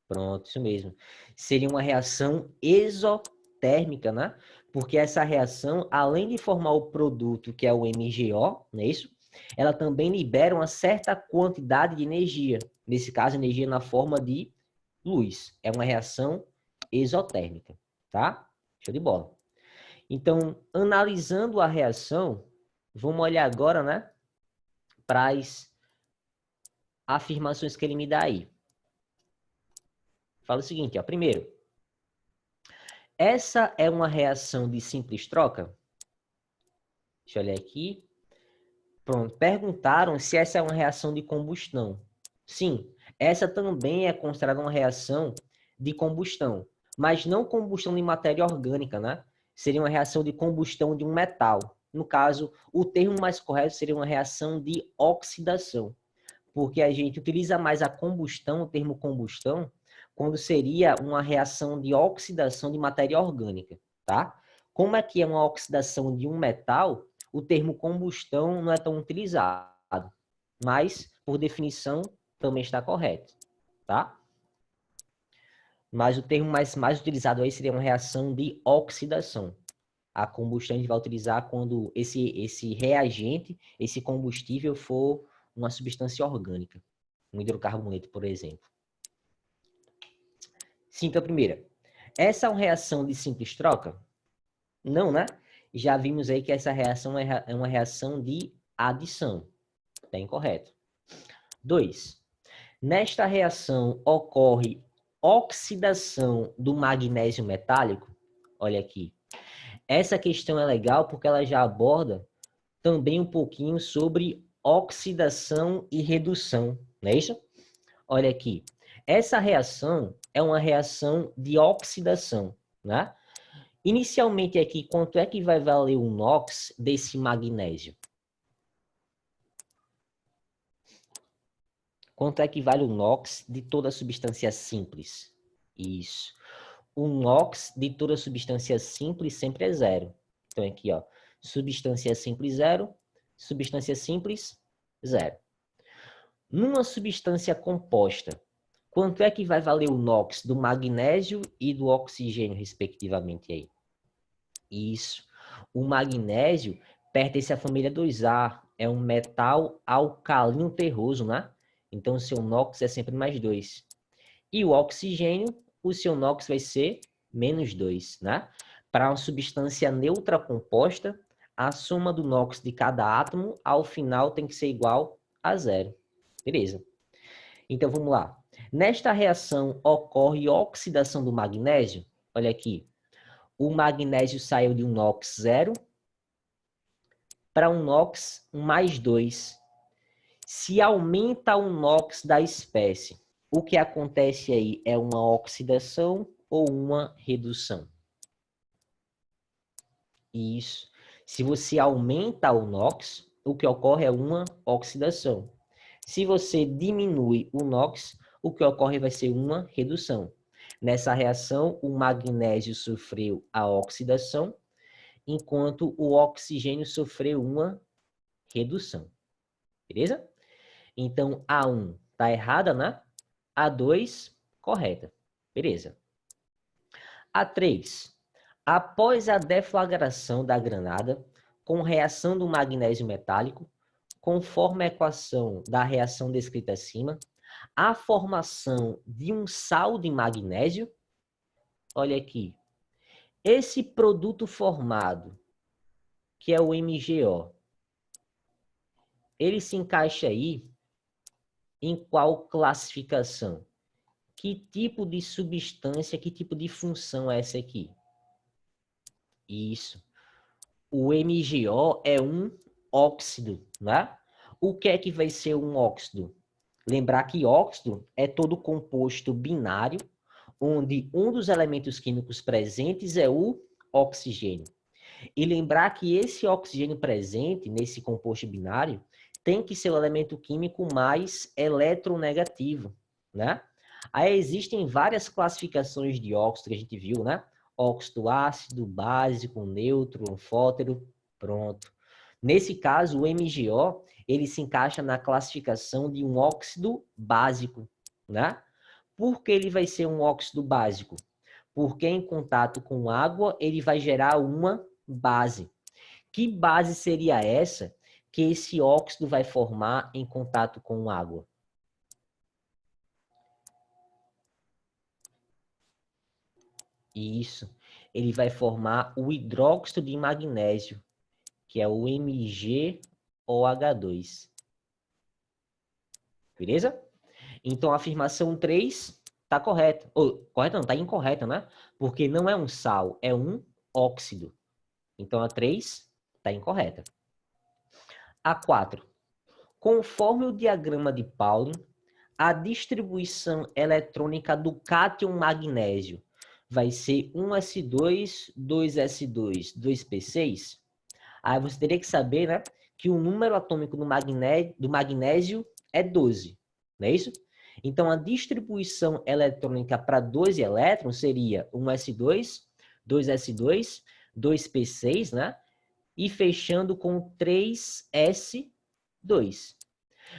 Pronto, isso mesmo. Seria uma reação exotérmica, né? Porque essa reação, além de formar o produto, que é o MgO, não é isso? Ela também libera uma certa quantidade de energia. Nesse caso, energia na forma de luz. É uma reação exotérmica, tá? Show de bola. Então, analisando a reação, vamos olhar agora, né? Para as afirmações que ele me dá aí. Fala o seguinte, ó. Primeiro, essa é uma reação de simples troca? Deixa eu olhar aqui. Pronto. Perguntaram se essa é uma reação de combustão. Sim, essa também é considerada uma reação de combustão, mas não combustão de matéria orgânica, né? Seria uma reação de combustão de um metal. No caso, o termo mais correto seria uma reação de oxidação, porque a gente utiliza mais a combustão, o termo combustão, quando seria uma reação de oxidação de matéria orgânica, tá? Como é que é uma oxidação de um metal, o termo combustão não é tão utilizado, mas, por definição, também está correto, tá? Mas o termo mais utilizado aí seria uma reação de oxidação. A combustão a gente vai utilizar quando esse reagente, esse combustível for uma substância orgânica, um hidrocarboneto, por exemplo. Cinco, a primeira. Essa é uma reação de simples troca? Não, né? Já vimos aí que essa reação é uma reação de adição. Está incorreto. 2. Nesta reação ocorre oxidação do magnésio metálico? Olha aqui. Essa questão é legal porque ela já aborda também um pouquinho sobre oxidação e redução, não é isso? Olha aqui. Essa reação é uma reação de oxidação, né? Inicialmente aqui, quanto é que vai valer o NOx desse magnésio? Quanto é que vale o NOx de toda substância simples? Isso. O NOx de toda substância simples sempre é zero. Então, aqui, ó, substância simples zero, substância simples zero. Numa substância composta, quanto é que vai valer o NOx do magnésio e do oxigênio, respectivamente, aí? Isso. O magnésio pertence à família 2A, é um metal alcalino terroso, né? Então, o seu NOx é sempre mais 2. E o oxigênio, o seu NOx vai ser menos 2, né? Para uma substância neutra composta, a soma do NOx de cada átomo, ao final, tem que ser igual a zero. Beleza. Então, vamos lá. Nesta reação, ocorre oxidação do magnésio. Olha aqui. O magnésio saiu de um NOx 0 para um NOx mais 2. Se aumenta o NOx da espécie, o que acontece aí é uma oxidação ou uma redução? Isso. Se você aumenta o NOx, o que ocorre é uma oxidação. Se você diminui o NOx, o que ocorre vai ser uma redução. Nessa reação, o magnésio sofreu a oxidação, enquanto o oxigênio sofreu uma redução. Beleza? Então, A1 está errada, né? A2, correta. Beleza. A3. Após a deflagração da granada, com reação do magnésio metálico, conforme a equação da reação descrita acima, a formação de um sal de magnésio, olha aqui, esse produto formado, que é o MgO, ele se encaixa aí em qual classificação? Que tipo de substância, que tipo de função é essa aqui? Isso. O MgO é um óxido, né? O que é que vai ser um óxido? Lembrar que óxido é todo composto binário, onde um dos elementos químicos presentes é o oxigênio. E lembrar que esse oxigênio presente nesse composto binário tem que ser o elemento químico mais eletronegativo, né? Aí existem várias classificações de óxido que a gente viu, né? Óxido ácido, básico, neutro, anfótero, pronto. Nesse caso, o MgO, ele se encaixa na classificação de um óxido básico, né? Por que ele vai ser um óxido básico? Porque em contato com água, ele vai gerar uma base. Que base seria essa que esse óxido vai formar em contato com água? Isso. Ele vai formar o hidróxido de magnésio, que é o MgOH2. Beleza? Então, a afirmação 3 está correta. Ou, correta não, está incorreta, né? Porque não é um sal, é um óxido. Então, a 3 está incorreta. A 4. Conforme o diagrama de Pauling, a distribuição eletrônica do cátion magnésio vai ser 1s2, 2s2, 2p6. Aí você teria que saber, né, que o número atômico do magnésio é 12, não é isso? Então, a distribuição eletrônica para 12 elétrons seria 1s2, 2s2, 2p6, né? E fechando com 3s2.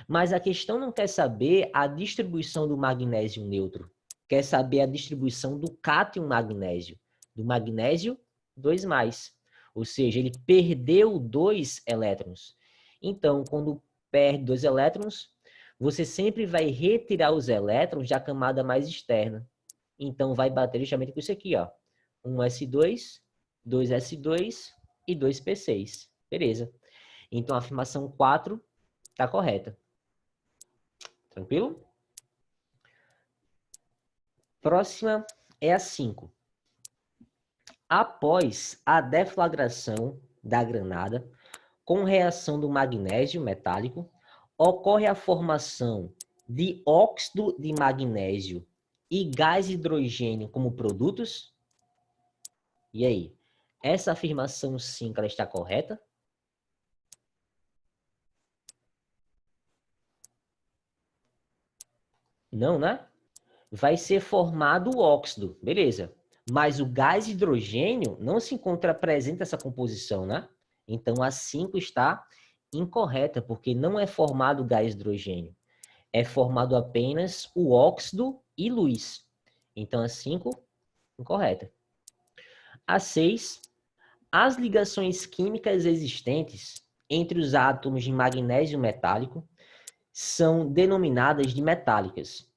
Mas a questão não quer saber a distribuição do magnésio neutro, quer saber a distribuição do cátion magnésio, do magnésio 2+. Ou seja, ele perdeu 2 elétrons. Então, quando perde 2 elétrons, você sempre vai retirar os elétrons da camada mais externa. Então, vai bater justamente com isso aqui, ó. 1s2, 2s2 e 2p6. Beleza. Então, a afirmação 4 está correta. Tranquilo? Próxima é a 5. Após a deflagração da granada, com reação do magnésio metálico, ocorre a formação de óxido de magnésio e gás hidrogênio como produtos. E aí? Essa afirmação 5, ela está correta? Não, né? Vai ser formado o óxido, beleza. Mas o gás hidrogênio não se encontra presente nessa composição, né? Então, a 5 está incorreta, porque não é formado o gás hidrogênio. É formado apenas o óxido e luz. Então, a 5, incorreta. A 6, as ligações químicas existentes entre os átomos de magnésio metálico são denominadas de metálicas.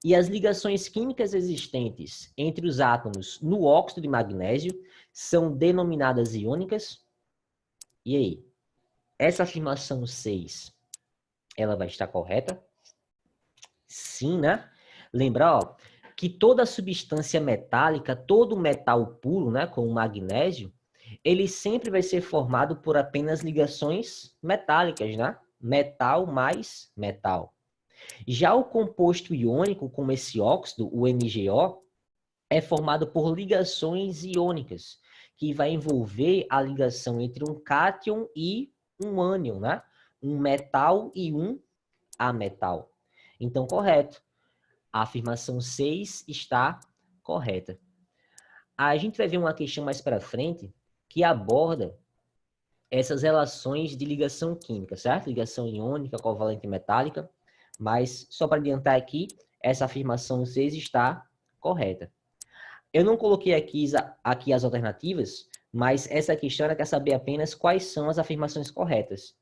E as ligações químicas existentes entre os átomos no óxido de magnésio são denominadas iônicas. E aí? Essa afirmação 6, ela vai estar correta? Sim, né? Lembrar, ó, que toda substância metálica, todo metal puro, né, como o magnésio, ele sempre vai ser formado por apenas ligações metálicas, né? Metal mais metal. Já o composto iônico, como esse óxido, o MgO, é formado por ligações iônicas, que vai envolver a ligação entre um cátion e um ânion, né? Um metal e um ametal. Então, correto. A afirmação 6 está correta. A gente vai ver uma questão mais para frente que aborda essas relações de ligação química, certo? Ligação iônica, covalente e metálica. Mas, só para adiantar aqui, essa afirmação 6 está correta. Eu não coloquei aqui as alternativas, mas essa questão ela quer saber apenas quais são as afirmações corretas.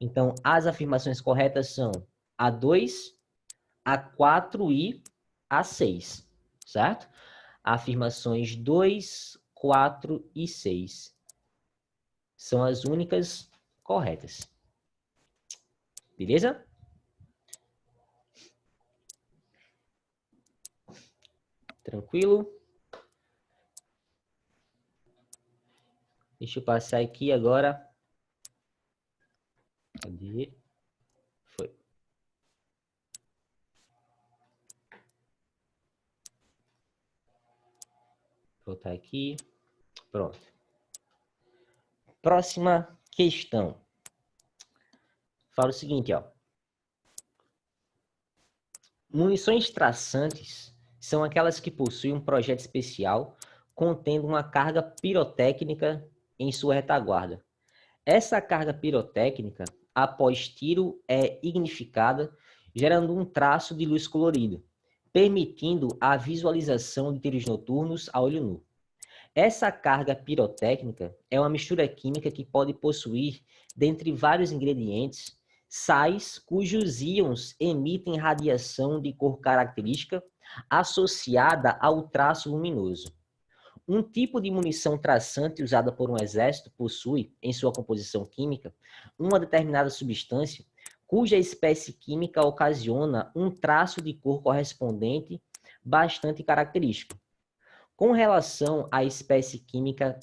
Então, as afirmações corretas são a 2, a 4 e a 6, certo? Afirmações 2, 4 e 6 são as únicas corretas. Beleza? Tranquilo? Deixa eu passar aqui agora. Cadê? Foi. Vou voltar aqui. Pronto. Próxima questão. Fala o seguinte, ó. Munições traçantes são aquelas que possuem um projeto especial contendo uma carga pirotécnica em sua retaguarda. Essa carga pirotécnica, após tiro, é ignificada, gerando um traço de luz colorido, permitindo a visualização de tiros noturnos a olho nu. Essa carga pirotécnica é uma mistura química que pode possuir, dentre vários ingredientes, sais cujos íons emitem radiação de cor característica associada ao traço luminoso. Um tipo de munição traçante usada por um exército possui, em sua composição química, uma determinada substância cuja espécie química ocasiona um traço de cor correspondente bastante característico. Com relação à espécie química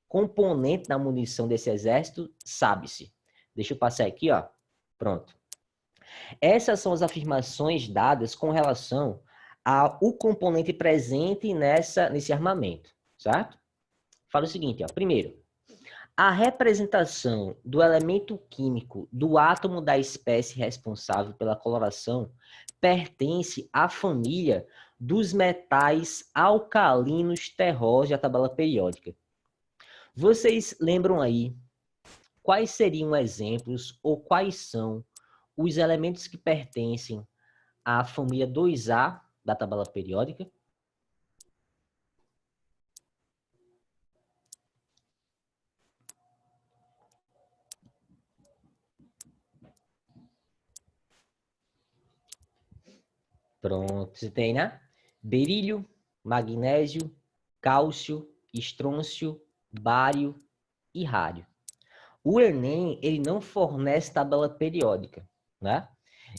componente da munição desse exército, sabe-se. Deixa eu passar aqui, ó. Pronto. Essas são as afirmações dadas com relação ao componente presente nesse armamento, certo? Fala o seguinte, ó. Primeiro, a representação do elemento químico do átomo da espécie responsável pela coloração pertence à família dos metais alcalinos terrosos da tabela periódica. Vocês lembram aí quais seriam exemplos ou quais são os elementos que pertencem à família 2A da tabela periódica? Pronto, você tem, né? Berílio, magnésio, cálcio, estrôncio, bário e rádio. O Enem, ele não fornece tabela periódica, né?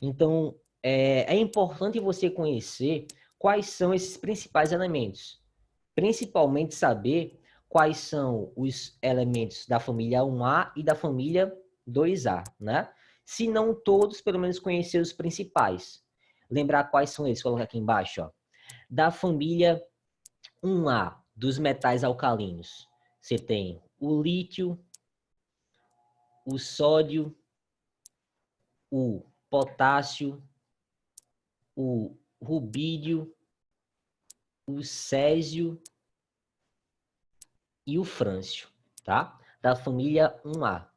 Então, é importante você conhecer quais são esses principais elementos. Principalmente saber quais são os elementos da família 1A e da família 2A, né? Se não todos, pelo menos conhecer os principais. Lembrar quais são eles, colocar aqui embaixo, ó. Da família 1A, dos metais alcalinos, você tem o lítio, o sódio, o potássio, o rubídio, o césio e o frâncio, tá? Da família 1A.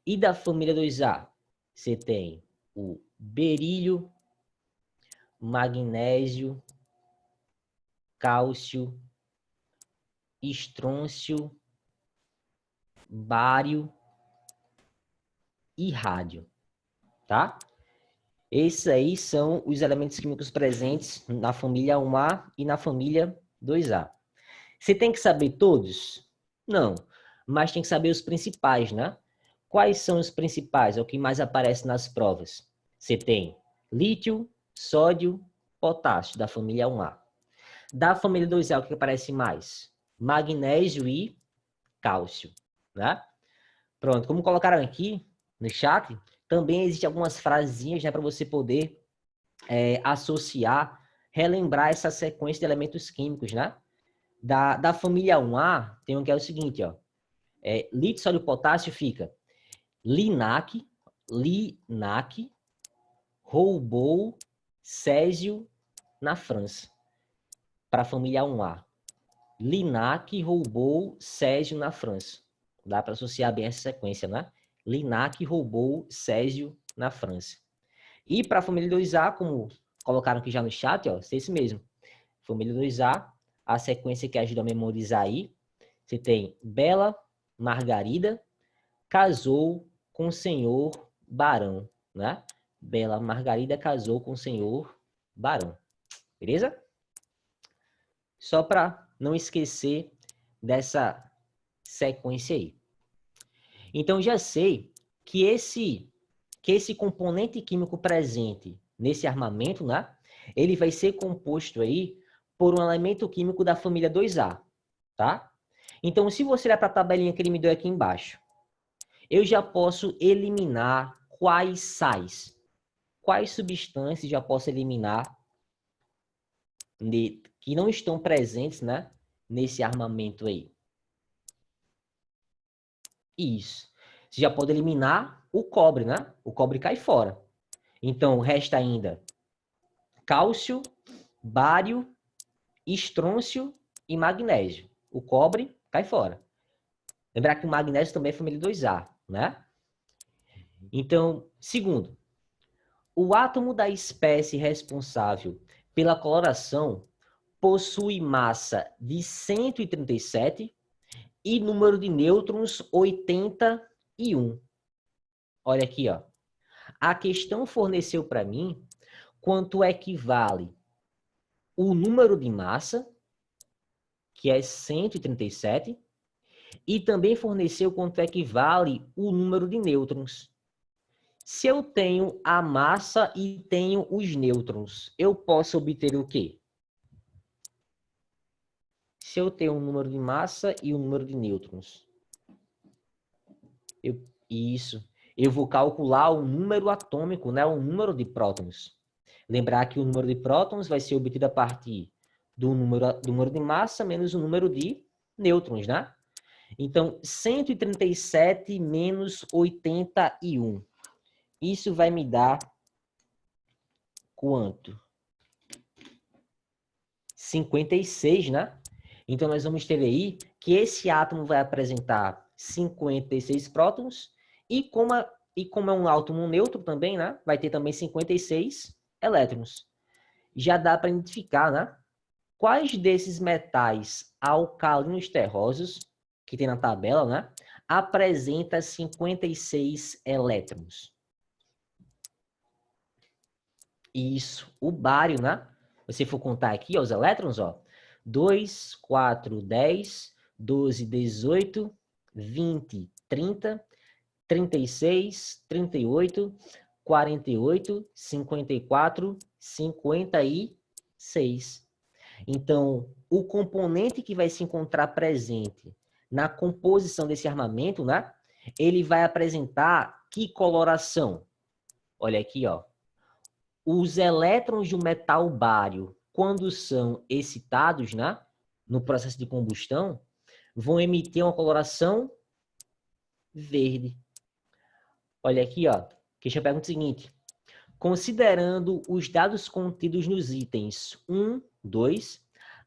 E da família 2A, você tem o berílio, magnésio, cálcio, estrôncio, bário e rádio, tá? Esses aí são os elementos químicos presentes na família 1A e na família 2A. Você tem que saber todos? Não, mas tem que saber os principais, né? Quais são os principais? É o que mais aparece nas provas. Você tem lítio, sódio, potássio, da família 1A. Da família 2A, o que aparece mais? Magnésio e cálcio, né? Pronto, como colocaram aqui no chat, também existem algumas frasezinhas, né, para você poder associar, relembrar essa sequência de elementos químicos, né? Da família 1A, tem um que é o seguinte, ó. Lítio, sódio, potássio fica linac, roubou, césio na França. Para a família 1A. Linac roubou Césio na França. Dá para associar bem essa sequência, né? Linac roubou Césio na França. E para a família 2A, como colocaram aqui já no chat, ó, é esse mesmo. Família 2A, a sequência que ajuda a memorizar aí, você tem Bela Margarida casou com o senhor Barão, né? Bela Margarida casou com o senhor Barão. Beleza? Só para não esquecer dessa sequência aí. Então, já sei que esse componente químico presente nesse armamento, né, ele vai ser composto aí por um elemento químico da família 2A, tá? Então, se você olhar para a tabelinha que ele me deu aqui embaixo, eu já posso eliminar quais sais, quais substâncias já posso eliminar que não estão presentes, né, nesse armamento aí. Isso. Você já pode eliminar o cobre, né? O cobre cai fora. Então, resta ainda cálcio, bário, estrôncio e magnésio. O cobre cai fora. Lembrar que o magnésio também é família 2A, né? Então, segundo, o átomo da espécie responsável pela coloração possui massa de 137 e número de nêutrons 81. Olha aqui, ó. A questão forneceu para mim quanto equivale o número de massa, que é 137, e também forneceu quanto equivale o número de nêutrons. Se eu tenho a massa e tenho os nêutrons, eu posso obter o quê? Se eu tenho um número de massa e um número de nêutrons, eu vou calcular o número atômico, né, o número de prótons. Lembrar que o número de prótons vai ser obtido a partir do número de massa menos o número de nêutrons, né? Então, 137 menos 81. Isso vai me dar quanto? 56, né? Então, nós vamos ter aí que esse átomo vai apresentar 56 prótons e como é um átomo neutro também, né? Vai ter também 56 elétrons. Já dá para identificar, né? Quais desses metais alcalinos terrosos, que tem na tabela, né? Apresenta 56 elétrons. Isso, o bário, né? Se você for contar aqui, ó, os elétrons, ó. 2, 4, 10, 12, 18, 20, 30, 36, 38, 48, 54, 56. Então, o componente que vai se encontrar presente na composição desse armamento, né? Ele vai apresentar que coloração? Olha aqui, ó. Os elétrons do metal bário, quando são excitados, né? No processo de combustão, vão emitir uma coloração verde. Olha aqui, ó. Queixa pergunta o seguinte. Considerando os dados contidos nos itens 1, 2,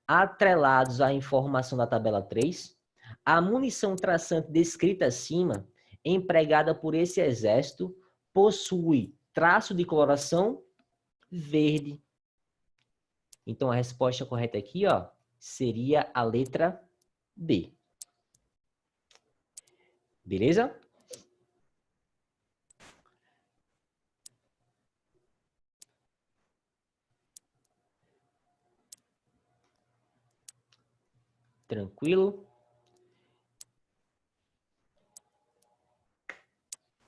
atrelados à informação da tabela 3, a munição traçante descrita acima, empregada por esse exército, possui traço de coloração verde. Então, a resposta correta aqui, ó, seria a letra B. Beleza? Tranquilo?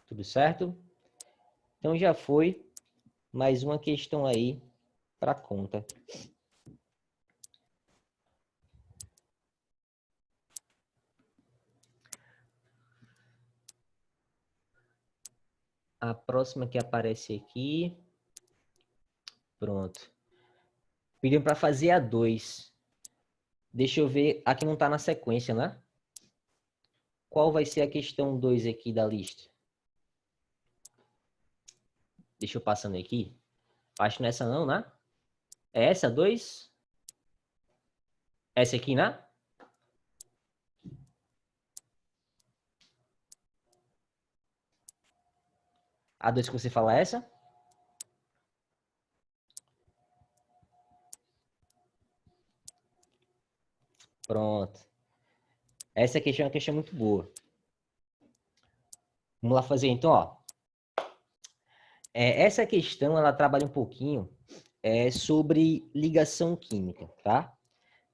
Tudo certo? Então, já foi mais uma questão aí para conta. A próxima que aparece aqui. Pronto. Pediram para fazer a 2. Deixa eu ver. Aqui não está na sequência, né? Qual vai ser a questão 2 aqui da lista? Deixa eu passando aqui. Acho que não é essa não, né? É essa 2? Essa aqui, né? A 2 que você fala é essa? Pronto. Essa questão é uma questão muito boa. Vamos lá fazer então, ó. Essa questão, ela trabalha um pouquinho sobre ligação química, tá?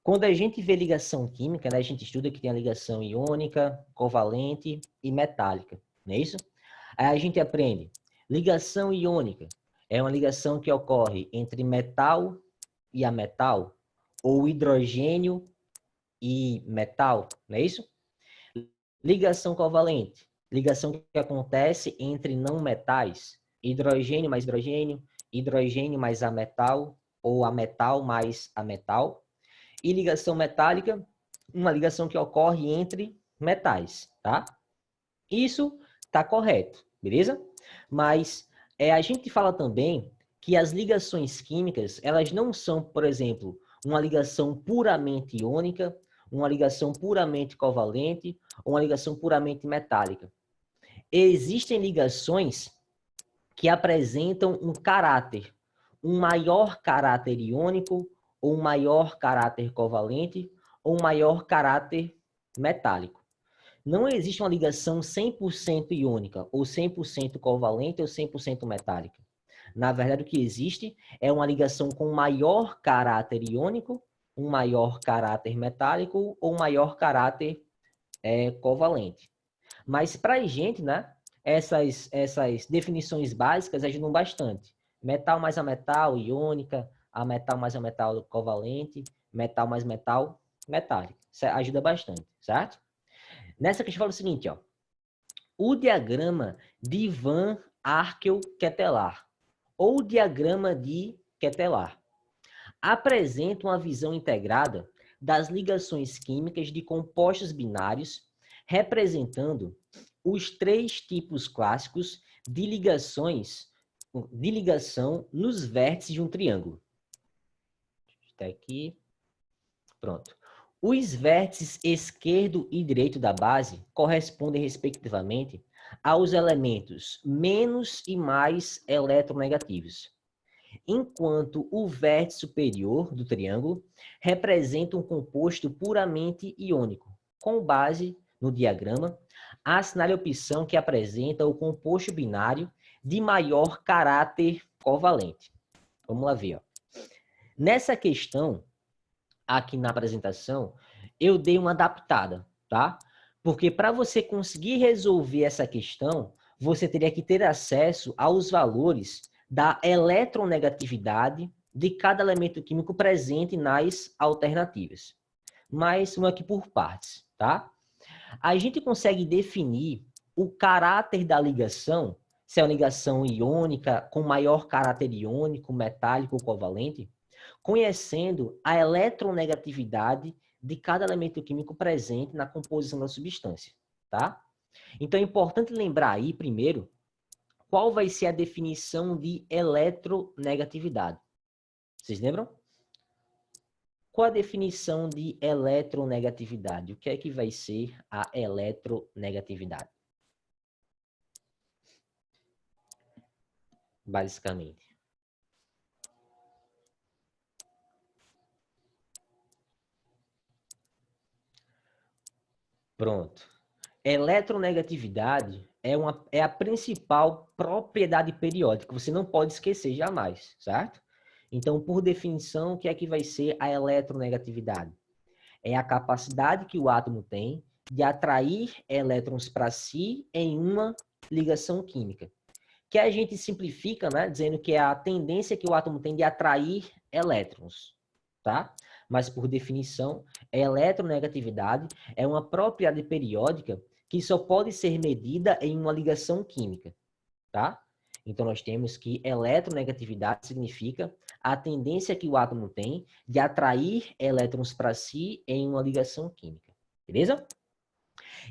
Quando a gente vê ligação química, né, a gente estuda que tem a ligação iônica, covalente e metálica, não é isso? Aí a gente aprende, ligação iônica é uma ligação que ocorre entre metal e ametal, ou hidrogênio e metal, não é isso? Ligação covalente, ligação que acontece entre não metais, hidrogênio mais hidrogênio, hidrogênio mais ametal, ou ametal mais ametal. E ligação metálica, uma ligação que ocorre entre metais, tá? Isso tá correto, beleza? Mas a gente fala também que as ligações químicas, elas não são, por exemplo, uma ligação puramente iônica, uma ligação puramente covalente ou uma ligação puramente metálica. Existem ligações que apresentam um caráter, um maior caráter iônico, ou um maior caráter covalente, ou um maior caráter metálico. Não existe uma ligação 100% iônica, ou 100% covalente, ou 100% metálica. Na verdade, o que existe é uma ligação com maior caráter iônico, um maior caráter metálico, ou um maior caráter covalente. Mas para a gente, né, essas definições básicas ajudam bastante. Metal mais ametal, iônica, ametal mais ametal covalente, metal mais metal metálico. Isso ajuda bastante, certo? Nessa questão fala o seguinte, ó. O diagrama de Van Arkel-Ketelaar, ou diagrama de Ketelaar, apresenta uma visão integrada das ligações químicas de compostos binários, representando os 3 tipos clássicos de ligação nos vértices de um triângulo. Está aqui. Pronto. Os vértices esquerdo e direito da base correspondem, respectivamente, aos elementos menos e mais eletronegativos, enquanto o vértice superior do triângulo representa um composto puramente iônico, com base no diagrama, assinale a opção que apresenta o composto binário de maior caráter covalente. Vamos lá ver. Ó. Nessa questão, aqui na apresentação, eu dei uma adaptada, tá? Porque para você conseguir resolver essa questão, você teria que ter acesso aos valores da eletronegatividade de cada elemento químico presente nas alternativas. Mas vamos aqui por partes, tá? A gente consegue definir o caráter da ligação, se é uma ligação iônica com maior caráter iônico, metálico ou covalente, conhecendo a eletronegatividade de cada elemento químico presente na composição da substância, tá? Então é importante lembrar aí, primeiro, qual vai ser a definição de eletronegatividade. Vocês lembram? Qual a definição de eletronegatividade? O que é que vai ser a eletronegatividade? Basicamente. Pronto. Eletronegatividade é a principal propriedade periódica, você não pode esquecer jamais, certo? Então, por definição, o que é que vai ser a eletronegatividade? É a capacidade que o átomo tem de atrair elétrons para si em uma ligação química. Que a gente simplifica, né, dizendo que é a tendência que o átomo tem de atrair elétrons, tá? Mas, por definição, a eletronegatividade é uma propriedade periódica que só pode ser medida em uma ligação química, tá? Então, nós temos que eletronegatividade significa a tendência que o átomo tem de atrair elétrons para si em uma ligação química, beleza?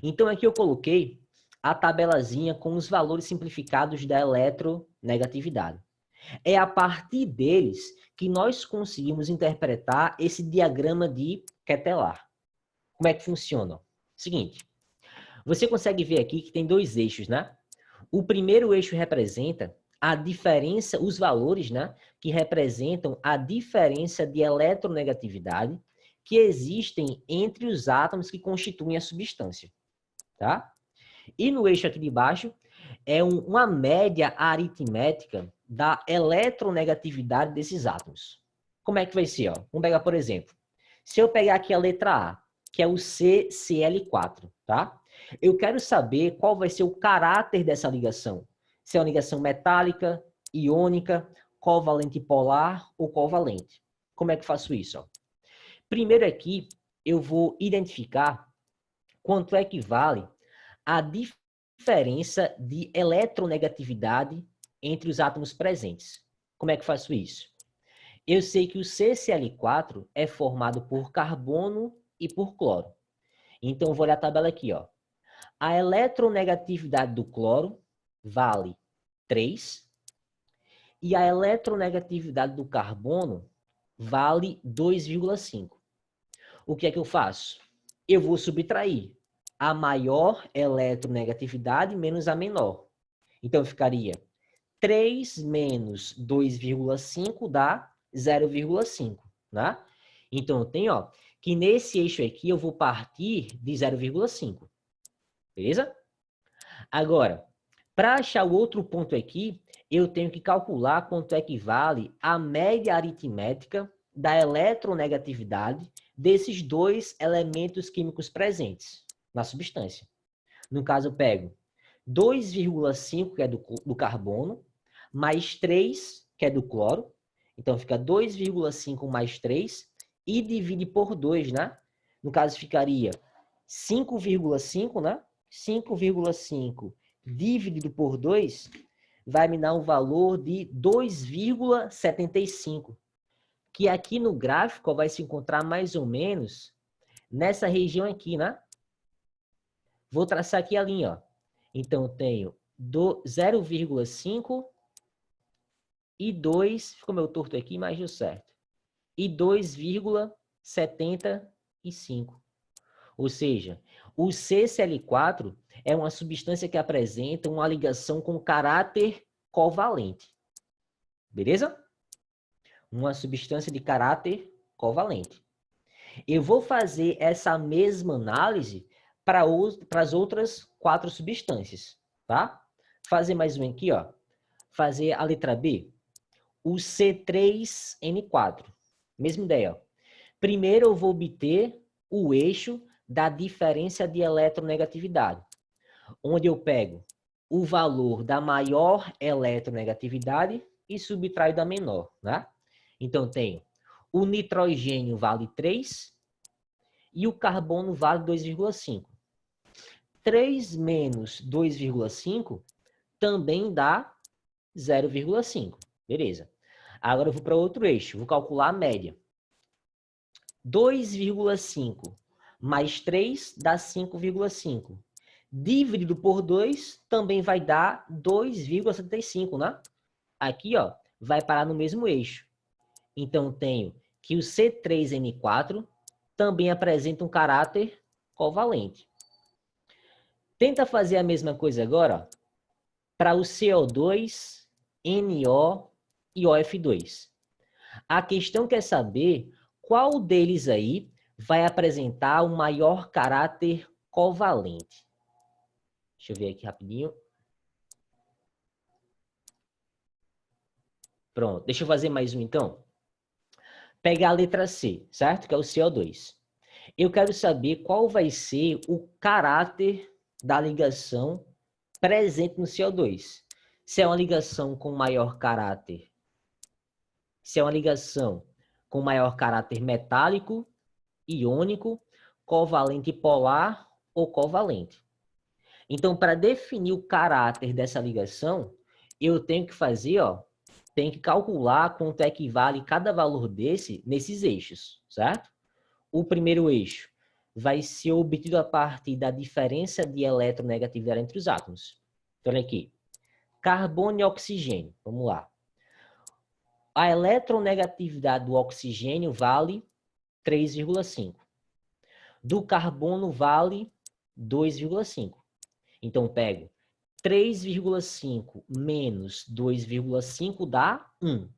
Então, aqui eu coloquei a tabelazinha com os valores simplificados da eletronegatividade. É a partir deles que nós conseguimos interpretar esse diagrama de Ketelar. Como é que funciona? Seguinte, você consegue ver aqui que tem dois eixos, né? O primeiro eixo representa a diferença, os valores, né, que representam a diferença de eletronegatividade que existem entre os átomos que constituem a substância, tá? E no eixo aqui de baixo é uma média aritmética da eletronegatividade desses átomos. Como é que vai ser? Ó? Vamos pegar, por exemplo, se eu pegar aqui a letra A, que é o CCl4, tá? Eu quero saber qual vai ser o caráter dessa ligação. Se é uma ligação metálica, iônica, covalente polar ou covalente. Como é que eu faço isso? Ó? Primeiro aqui, eu vou identificar quanto equivale a diferença de eletronegatividade entre os átomos presentes. Como é que eu faço isso? Eu sei que o CCl4 é formado por carbono e por cloro. Então, eu vou olhar a tabela aqui, ó. A eletronegatividade do cloro vale 3 e a eletronegatividade do carbono vale 2,5. O que é que eu faço? Eu vou subtrair a maior eletronegatividade menos a menor. Então, ficaria 3 menos 2,5 dá 0,5, né? Então, eu tenho, ó, que nesse eixo aqui eu vou partir de 0,5. Beleza? Agora, para achar o outro ponto aqui, eu tenho que calcular quanto equivale a média aritmética da eletronegatividade desses dois elementos químicos presentes na substância. No caso, eu pego 2,5, que é do carbono, mais 3, que é do cloro. Então, fica 2,5 mais 3 e divide por 2, né? No caso, ficaria 5,5, né? 5,5 dividido por 2 vai me dar um valor de 2,75, que aqui no gráfico vai se encontrar mais ou menos nessa região aqui, né? Vou traçar aqui a linha, ó. Então, eu tenho 0,5 e 2, ficou meio torto aqui, mas deu certo. E 2,75. Ou seja, o CCl4 é uma substância que apresenta uma ligação com caráter covalente. Beleza? Uma substância de caráter covalente. Eu vou fazer essa mesma análise para as outras 4 substâncias, tá? Fazer mais um aqui, ó. Fazer a letra B. O C3N4. Mesma ideia, ó. Primeiro eu vou obter o eixo da diferença de eletronegatividade, onde eu pego o valor da maior eletronegatividade e subtraio da menor, né? Então, tenho o nitrogênio vale 3 e o carbono vale 2,5. 3 menos 2,5 também dá 0,5. Beleza. Agora eu vou para outro eixo, vou calcular a média. 2,5 mais 3 dá 5,5. Dividido por 2 também vai dar 2,75, né? Aqui, ó, vai parar no mesmo eixo. Então, tenho que o C3N4 também apresenta um caráter covalente. Tenta fazer a mesma coisa agora para o CO2, NO e OF2. A questão quer saber qual deles aí vai apresentar o maior caráter covalente. Deixa eu ver aqui rapidinho. Pronto, deixa eu fazer mais um então. Pegar a letra C, certo? Que é o CO2. Eu quero saber qual vai ser o caráter da ligação presente no CO2. Se é uma ligação com maior caráter, se é uma ligação com maior caráter metálico, iônico, covalente polar ou covalente. Então, para definir o caráter dessa ligação, eu tenho que fazer, ó, tenho que calcular quanto equivale cada valor desse nesses eixos, certo? O primeiro eixo vai ser obtido a partir da diferença de eletronegatividade entre os átomos. Então, olha aqui. Carbono e oxigênio. Vamos lá. A eletronegatividade do oxigênio vale 3,5. Do carbono vale 2,5. Então, pego 3,5 menos 2,5 dá 1,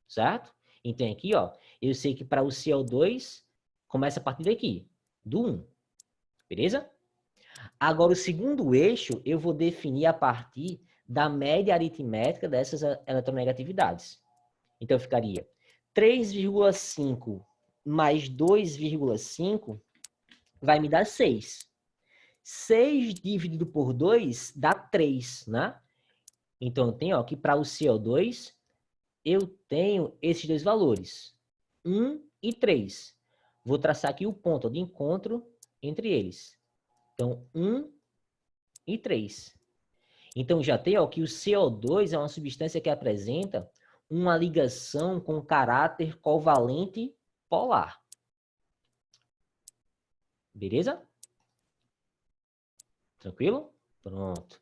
certo? Então, aqui, ó, eu sei que para o CO2 começa a partir daqui, do 1, beleza? Agora, o segundo eixo, eu vou definir a partir da média aritmética dessas eletronegatividades. Então, ficaria 3,5 mais 2,5 vai me dar 6. 6 dividido por 2 dá 3, né? Então, eu tenho ó, que para o CO2, eu tenho esses dois valores, 1 e 3. Vou traçar aqui o ponto de encontro entre eles. Então, 1 e 3. Então, já tem ó, que o CO2 é uma substância que apresenta uma ligação com caráter covalente polar. Beleza? Tranquilo? Pronto.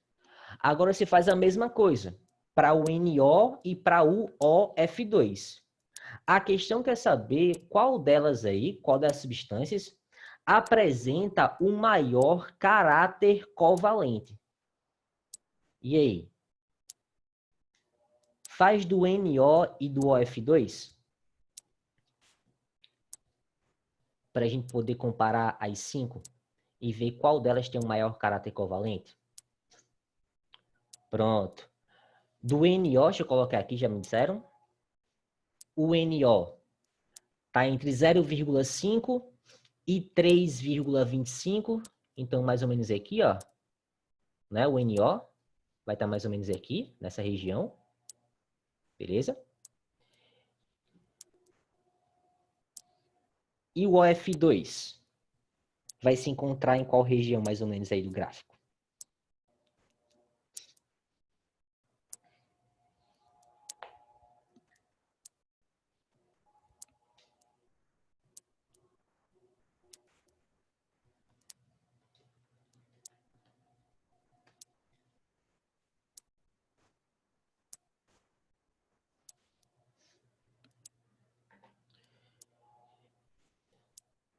Agora você faz a mesma coisa para o NO e para o OF2. A questão quer saber qual delas aí, qual das substâncias, apresenta o maior caráter covalente. E aí? Faz do NO e do OF2? Para a gente poder comparar as 5 e ver qual delas tem o maior caráter covalente. Pronto. Do NO, deixa eu colocar aqui, já me disseram. O NO está entre 0,5 e 3,25. Então, mais ou menos aqui, ó. Né? O NO vai estar mais ou menos aqui, nessa região. Beleza? E o OF2 vai se encontrar em qual região, mais ou menos, aí do gráfico?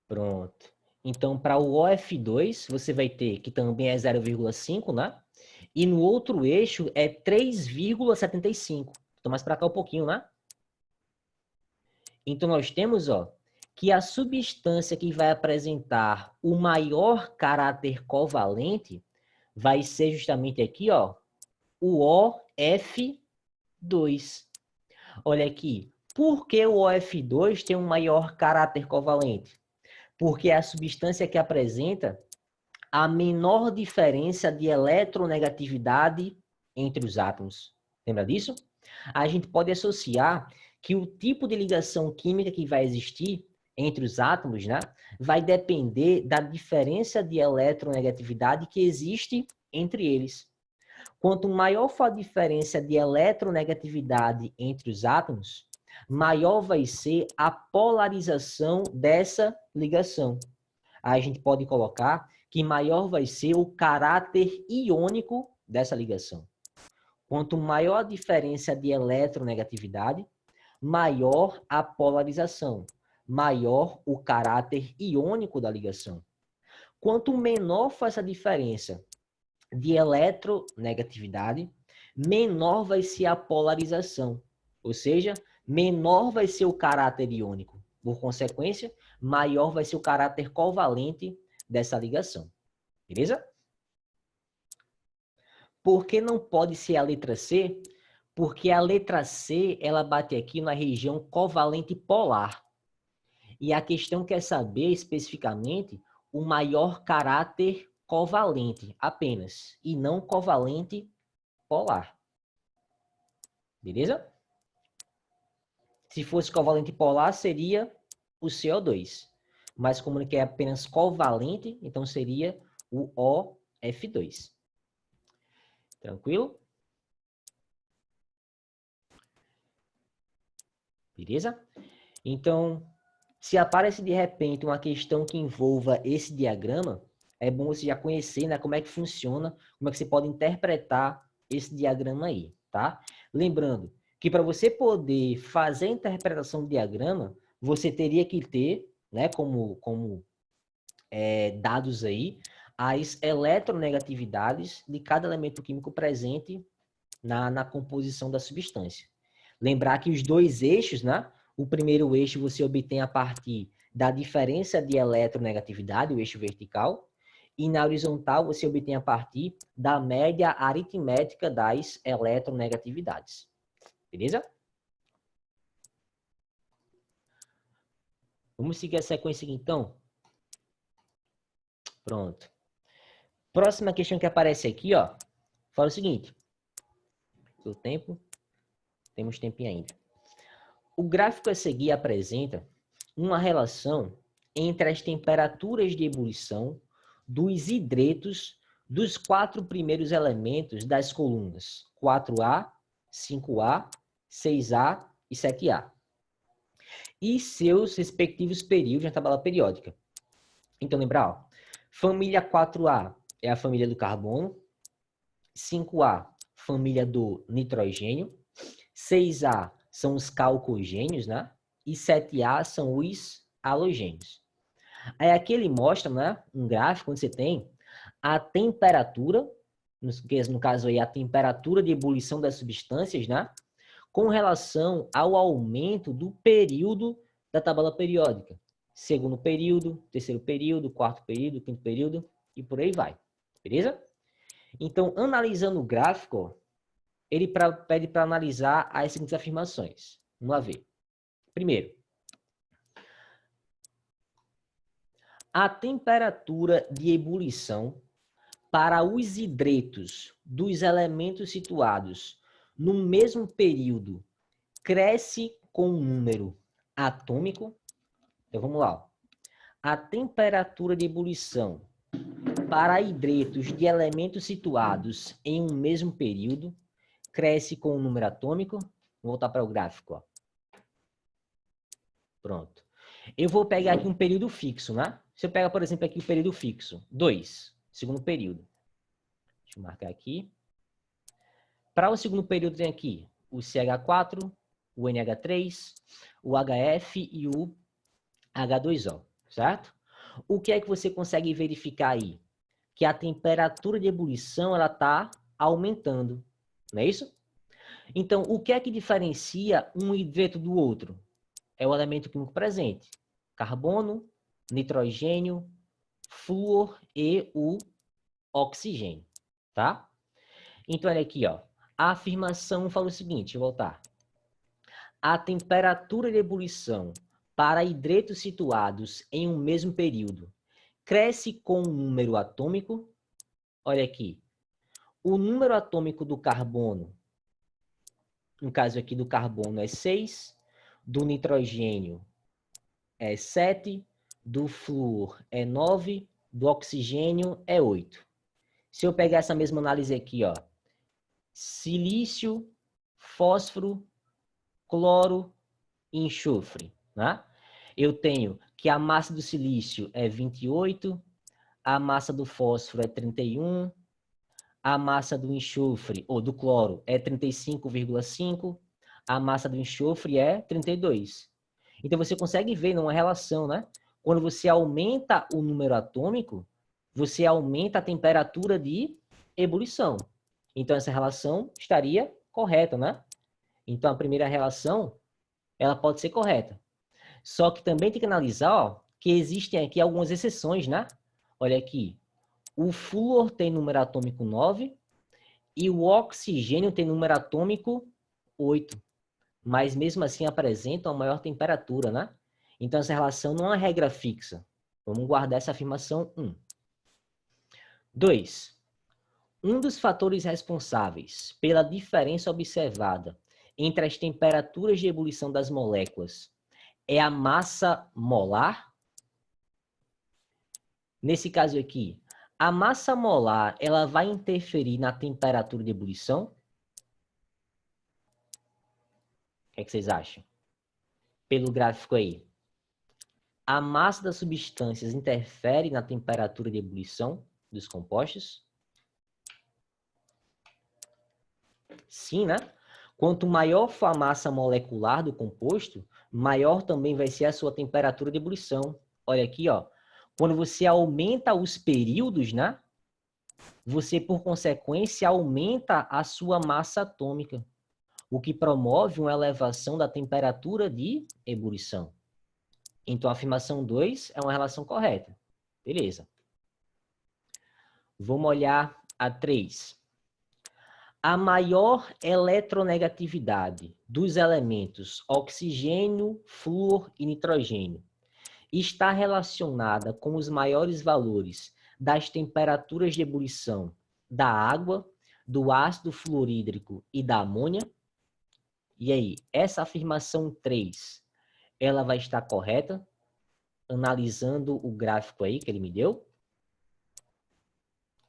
Pronto. Então, para o OF2, você vai ter que também é 0,5, né? E no outro eixo é 3,75. Então, mais para cá um pouquinho, né? Então, nós temos, ó, que a substância que vai apresentar o maior caráter covalente vai ser justamente aqui, ó, o OF2. Olha aqui. Por que o OF2 tem um maior caráter covalente? Porque é a substância que apresenta a menor diferença de eletronegatividade entre os átomos. Lembra disso? A gente pode associar que o tipo de ligação química que vai existir entre os átomos, né, vai depender da diferença de eletronegatividade que existe entre eles. Quanto maior for a diferença de eletronegatividade entre os átomos, maior vai ser a polarização dessa ligação. Aí a gente pode colocar que maior vai ser o caráter iônico dessa ligação. Quanto maior a diferença de eletronegatividade, maior a polarização, maior o caráter iônico da ligação. Quanto menor for essa diferença de eletronegatividade, menor vai ser a polarização, ou seja, menor vai ser o caráter iônico. Por consequência, maior vai ser o caráter covalente dessa ligação. Beleza? Por que não pode ser a letra C? Porque a letra C, ela bate aqui na região covalente polar. E a questão quer saber especificamente o maior caráter covalente apenas, e não covalente polar. Beleza? Se fosse covalente polar, seria o CO2. Mas como ele quer apenas covalente, então seria o OF2. Tranquilo? Beleza? Então, se aparece de repente uma questão que envolva esse diagrama, é bom você já conhecer, né, como é que funciona, como é que você pode interpretar esse diagrama aí, tá? Lembrando que para você poder fazer a interpretação do diagrama, você teria que ter, né, como dados aí, as eletronegatividades de cada elemento químico presente na composição da substância. Lembrar que os dois eixos, né? O primeiro eixo você obtém a partir da diferença de eletronegatividade, o eixo vertical, e na horizontal você obtém a partir da média aritmética das eletronegatividades. Beleza? Vamos seguir a sequência aqui, então? Pronto. Próxima questão que aparece aqui, ó, fala o seguinte. O tempo, temos tempinho ainda. O gráfico a seguir apresenta uma relação entre as temperaturas de ebulição dos hidretos dos 4 primeiros elementos das colunas 4A, 5A, 6A e 7A, e seus respectivos períodos na tabela periódica. Então, lembra, ó, família 4A é a família do carbono, 5A, família do nitrogênio, 6A são os calcogênios, né? E 7A são os halogênios. Aí aqui ele mostra, né, um gráfico onde você tem a temperatura, no caso aí a temperatura de ebulição das substâncias, né? Com relação ao aumento do período da tabela periódica. Segundo período, terceiro período, quarto período, quinto período e por aí vai. Beleza? Então, analisando o gráfico, ele pede para analisar as seguintes afirmações. Vamos lá ver. Primeiro, a temperatura de ebulição para os hidretos dos elementos situados no mesmo período cresce com um número atômico. Então, vamos lá. A temperatura de ebulição para hidretos de elementos situados em um mesmo período cresce com um número atômico. Vou voltar para o gráfico. Ó. Pronto. Eu vou pegar aqui um período fixo, né? Se eu pegar, por exemplo, aqui o período fixo, 2, segundo período. Deixa eu marcar aqui. Para o segundo período tem aqui o CH4, o NH3, o HF e o H2O, certo? O que é que você consegue verificar aí? Que a temperatura de ebulição ela está aumentando, não é isso? Então, o que é que diferencia um hidreto do outro? É o elemento químico presente. Carbono, nitrogênio, flúor e o oxigênio, tá? Então, olha aqui, ó. A afirmação fala o seguinte, vou voltar. A temperatura de ebulição para hidretos situados em um mesmo período cresce com um número atômico. Olha aqui. O número atômico do carbono, no caso aqui do carbono é 6, do nitrogênio é 7, do flúor é 9, do oxigênio é 8. Se eu pegar essa mesma análise aqui, ó, silício, fósforo, cloro enxofre, né? Eu tenho que a massa do silício é 28, a massa do fósforo é 31, a massa do enxofre, ou do cloro, é 35,5, a massa do enxofre é 32. Então, você consegue ver numa relação, né? Quando você aumenta o número atômico, você aumenta a temperatura de ebulição. Então, essa relação estaria correta, né? Então, a primeira relação, ela pode ser correta. Só que também tem que analisar, ó, que existem aqui algumas exceções, né? Olha aqui. O flúor tem número atômico 9 e o oxigênio tem número atômico 8. Mas mesmo assim apresentam a maior temperatura, né? Então, essa relação não é uma regra fixa. Vamos guardar essa afirmação 1. 2. Um dos fatores responsáveis pela diferença observada entre as temperaturas de ebulição das moléculas é a massa molar. Nesse caso aqui, a massa molar, ela vai interferir na temperatura de ebulição? O que é que vocês acham? Pelo gráfico aí. A massa das substâncias interfere na temperatura de ebulição dos compostos? Sim, né? Quanto maior for a massa molecular do composto, maior também vai ser a sua temperatura de ebulição. Olha aqui, ó. Quando você aumenta os períodos, né? Você, por consequência, aumenta a sua massa atômica, o que promove uma elevação da temperatura de ebulição. Então, a afirmação 2 é uma relação correta. Beleza. Vamos olhar a 3. A maior eletronegatividade dos elementos oxigênio, flúor e nitrogênio está relacionada com os maiores valores das temperaturas de ebulição da água, do ácido fluorídrico e da amônia? E aí, essa afirmação 3, ela vai estar correta? Analisando o gráfico aí que ele me deu?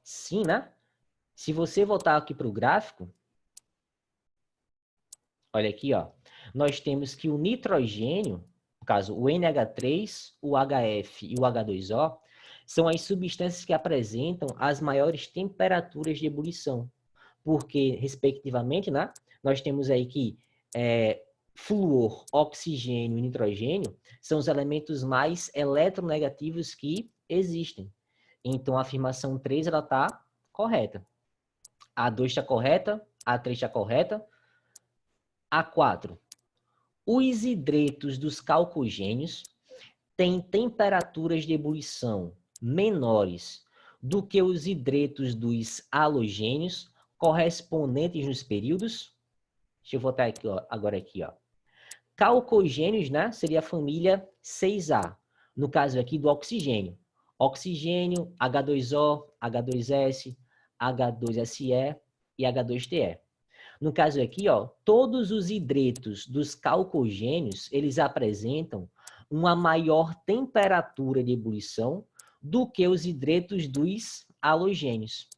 Sim, né? Se você voltar aqui para o gráfico, olha aqui, ó. Nós temos que o nitrogênio, no caso, o NH3, o HF e o H2O, são as substâncias que apresentam as maiores temperaturas de ebulição. Porque, respectivamente, né, nós temos aí que flúor, oxigênio e nitrogênio são os elementos mais eletronegativos que existem. Então, a afirmação 3 ela está correta. A 2 está correta, a 3 está correta. A 4. Os hidretos dos calcogênios têm temperaturas de ebulição menores do que os hidretos dos halogênios correspondentes nos períodos. Deixa eu voltar aqui, ó, agora aqui, ó. Calcogênios, né, seria a família 6A. No caso aqui do oxigênio. Oxigênio, H2O, H2S, H2SE e H2TE. No caso aqui, ó, todos os hidretos dos calcogênios, eles apresentam uma maior temperatura de ebulição do que os hidretos dos halogênios.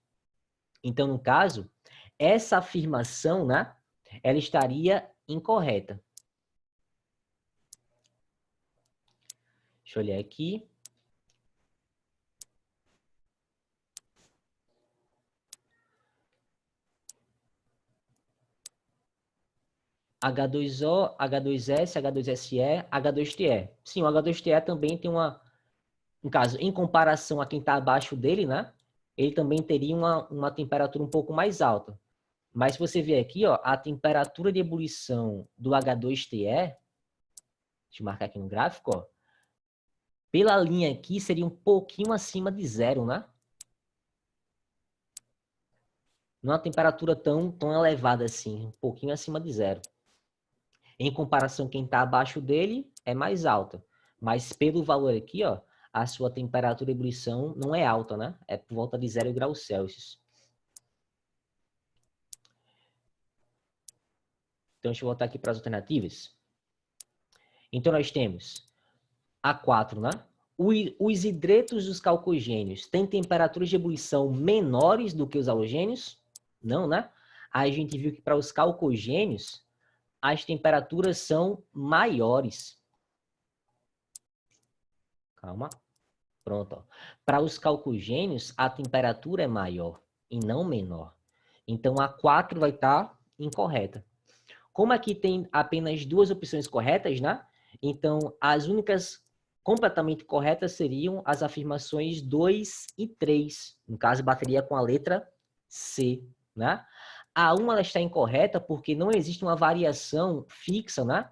Então, no caso, essa afirmação, né, ela estaria incorreta. Deixa eu olhar aqui. H2O, H2S, H2SE, H2TE. Sim, o H2TE também tem no caso, em comparação a quem está abaixo dele, né? Ele também teria uma temperatura um pouco mais alta. Mas se você ver aqui, ó, a temperatura de ebulição do H2TE, deixa eu marcar aqui no gráfico, ó, pela linha aqui seria um pouquinho acima de zero, né? Não é uma temperatura tão elevada assim, um pouquinho acima de zero. Em comparação, quem está abaixo dele é mais alta. Mas pelo valor aqui, ó, a sua temperatura de ebulição não é alta, né? É por volta de 0 graus Celsius. Então, deixa eu voltar aqui para as alternativas. Então, nós temos a 4, né? Os hidretos dos calcogênios têm temperaturas de ebulição menores do que os halogênios? Não, né? Aí a gente viu que para os calcogênios, as temperaturas são maiores. Calma. Pronto. Para os calcogênios, a temperatura é maior e não menor. Então, a 4 vai estar incorreta. Como aqui tem apenas duas opções corretas, né? Então, as únicas completamente corretas seriam as afirmações 2 e 3. No caso, bateria com a letra C, né? A 1 ela está incorreta porque não existe uma variação fixa, né?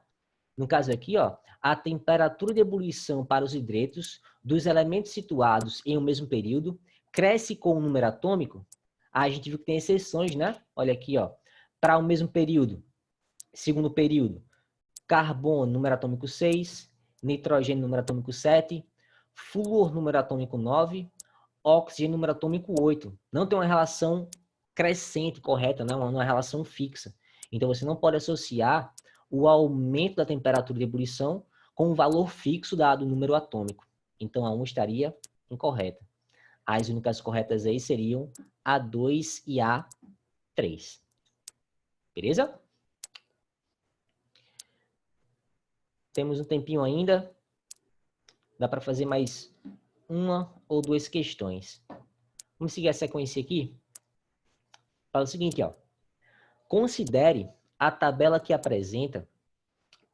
No caso aqui, ó, a temperatura de ebulição para os hidretos dos elementos situados em um mesmo período cresce com o número atômico. A gente viu que tem exceções, né? Olha aqui, ó, para o mesmo período. Segundo período, carbono, número atômico 6, nitrogênio, número atômico 7, flúor, número atômico 9, oxigênio, número atômico 8. Não tem uma relação crescente correta, não, uma relação fixa. Então, você não pode associar o aumento da temperatura de ebulição com um valor fixo dado o número atômico. Então, a 1 estaria incorreta. As únicas corretas aí seriam a 2 e a 3. Beleza? Temos um tempinho ainda. Dá para fazer mais uma ou duas questões. Vamos seguir a sequência aqui. Fala o seguinte, ó. Considere a tabela que apresenta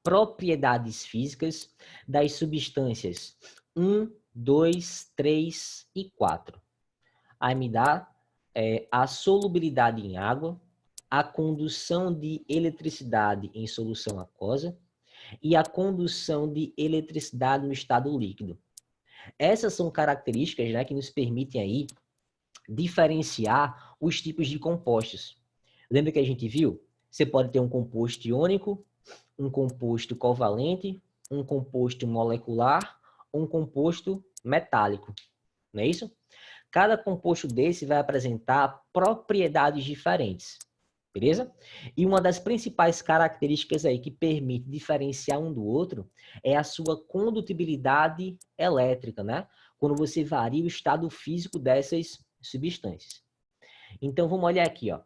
propriedades físicas das substâncias 1, 2, 3 e 4. Aí me dá a solubilidade em água, a condução de eletricidade em solução aquosa e a condução de eletricidade no estado líquido. Essas são características, né, que nos permitem aí diferenciar os tipos de compostos. Lembra que a gente viu? Você pode ter um composto iônico, um composto covalente, um composto molecular, um composto metálico. Não é isso? Cada composto desse vai apresentar propriedades diferentes. Beleza? E uma das principais características aí que permite diferenciar um do outro é a sua condutibilidade elétrica, né? Quando você varia o estado físico dessas substâncias. Então, vamos olhar aqui, ó.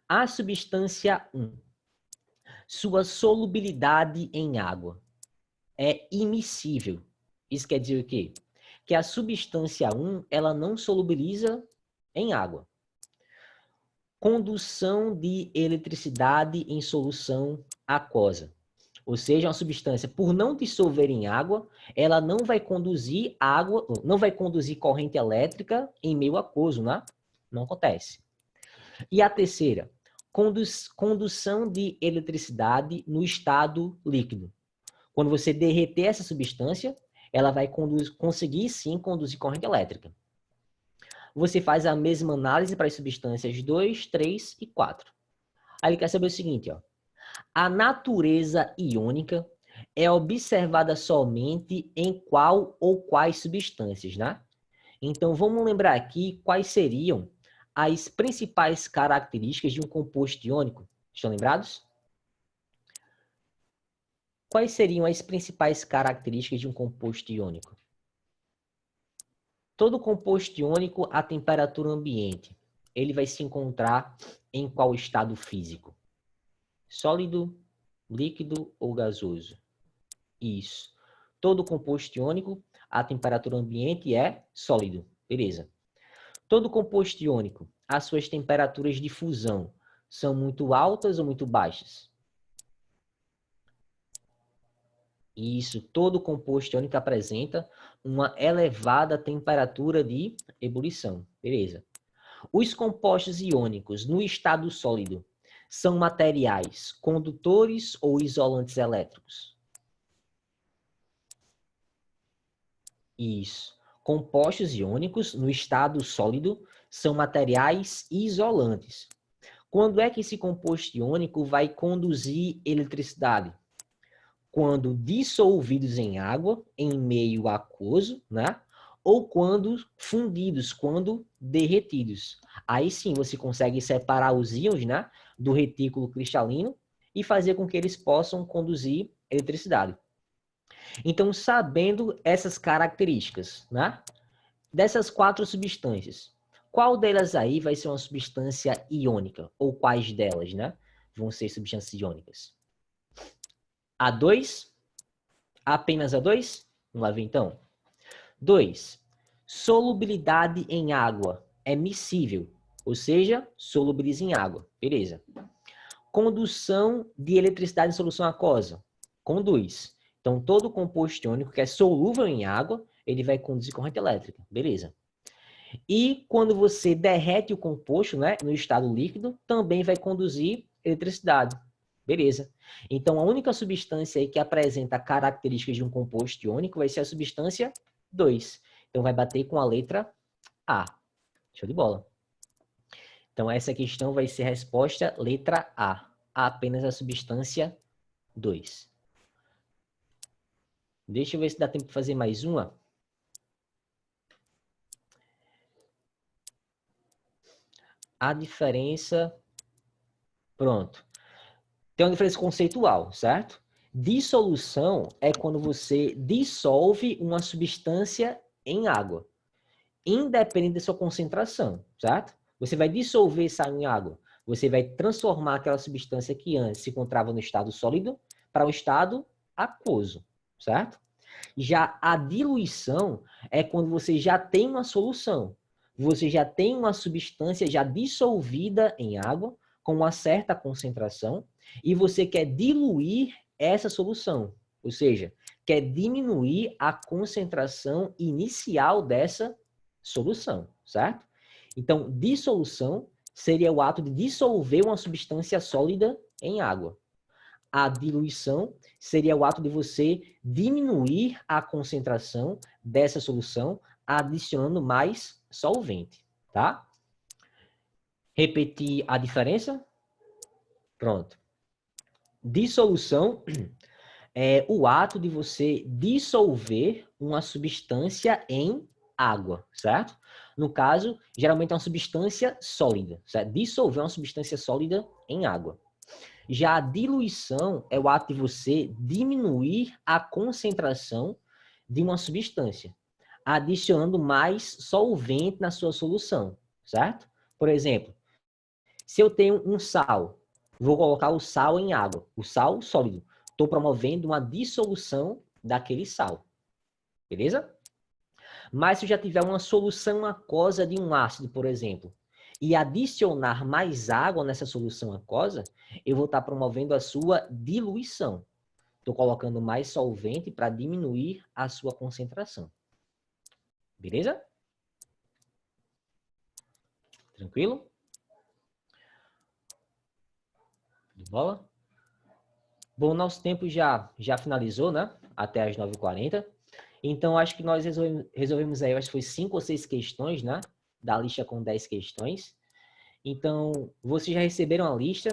A substância 1, sua solubilidade em água é immiscível. Isso quer dizer o quê? Que a substância 1, ela não solubiliza em água. Condução de eletricidade em solução aquosa. Ou seja, uma substância, por não dissolver em água, ela não vai conduzir água, não vai conduzir corrente elétrica em meio aquoso, né? Não acontece. E a terceira, condução de eletricidade no estado líquido. Quando você derreter essa substância, ela vai conseguir sim conduzir corrente elétrica. Você faz a mesma análise para as substâncias 2, 3 e 4. Aí ele quer saber o seguinte, ó. A natureza iônica é observada somente em qual ou quais substâncias, né? Então, vamos lembrar aqui quais seriam as principais características de um composto iônico. Estão lembrados? Quais seriam as principais características de um composto iônico? Todo composto iônico a temperatura ambiente, ele vai se encontrar em qual estado físico? Sólido, líquido ou gasoso? Isso. Todo composto iônico a temperatura ambiente é sólido. Beleza. Todo composto iônico, as suas temperaturas de fusão são muito altas ou muito baixas? Isso, todo composto iônico apresenta uma elevada temperatura de ebulição. Beleza. Os compostos iônicos no estado sólido são materiais condutores ou isolantes elétricos? Isso. Compostos iônicos no estado sólido são materiais isolantes. Quando é que esse composto iônico vai conduzir eletricidade? Quando dissolvidos em água, em meio aquoso, né? Ou quando fundidos, quando derretidos. Aí sim você consegue separar os íons, né, do retículo cristalino e fazer com que eles possam conduzir eletricidade. Então, sabendo essas características, né, dessas 4 substâncias, qual delas aí vai ser uma substância iônica? Ou quais delas, né, vão ser substâncias iônicas? A2? Apenas A2? Vamos lá ver então. 2. Solubilidade em água é miscível, ou seja, solubiliza em água. Beleza. Condução de eletricidade em solução aquosa. Conduz. Então, todo composto iônico que é solúvel em água, ele vai conduzir corrente elétrica. Beleza. E quando você derrete o composto, né, no estado líquido, também vai conduzir eletricidade. Beleza. Então, a única substância aí que apresenta características de um composto iônico vai ser a substância 2. Então, vai bater com a letra A. Show de bola. Então, essa questão vai ser a resposta letra A. Apenas a substância 2. Deixa eu ver se dá tempo de fazer mais uma. A diferença... Pronto. Tem uma diferença conceitual, certo? Dissolução é quando você dissolve uma substância em água, independente da sua concentração, certo? Você vai dissolver essa água em água. Você vai transformar aquela substância que antes se encontrava no estado sólido para o estado aquoso, certo? Já a diluição é quando você já tem uma solução. Você já tem uma substância já dissolvida em água, com uma certa concentração, e você quer diluir essa solução. Ou seja, quer diminuir a concentração inicial dessa solução, certo? Então, dissolução seria o ato de dissolver uma substância sólida em água. A diluição seria o ato de você diminuir a concentração dessa solução, adicionando mais solvente, tá? Repetir a diferença? Pronto. Dissolução é o ato de você dissolver uma substância em água, certo? No caso, geralmente é uma substância sólida, certo? Dissolver uma substância sólida em água. Já a diluição é o ato de você diminuir a concentração de uma substância, adicionando mais solvente na sua solução, certo? Por exemplo, se eu tenho um sal, vou colocar o sal em água, o sal sólido. Estou promovendo uma dissolução daquele sal, beleza? Mas se eu já tiver uma solução aquosa de um ácido, por exemplo, e adicionar mais água nessa solução aquosa, eu vou estar promovendo a sua diluição. Estou colocando mais solvente para diminuir a sua concentração. Beleza? Tranquilo? De bola? Bom, nosso tempo já finalizou, né? Até as 9h40. Então, acho que nós resolvemos aí, acho que foi 5 ou 6 questões, né? Da lista com 10 questões. Então, vocês já receberam a lista.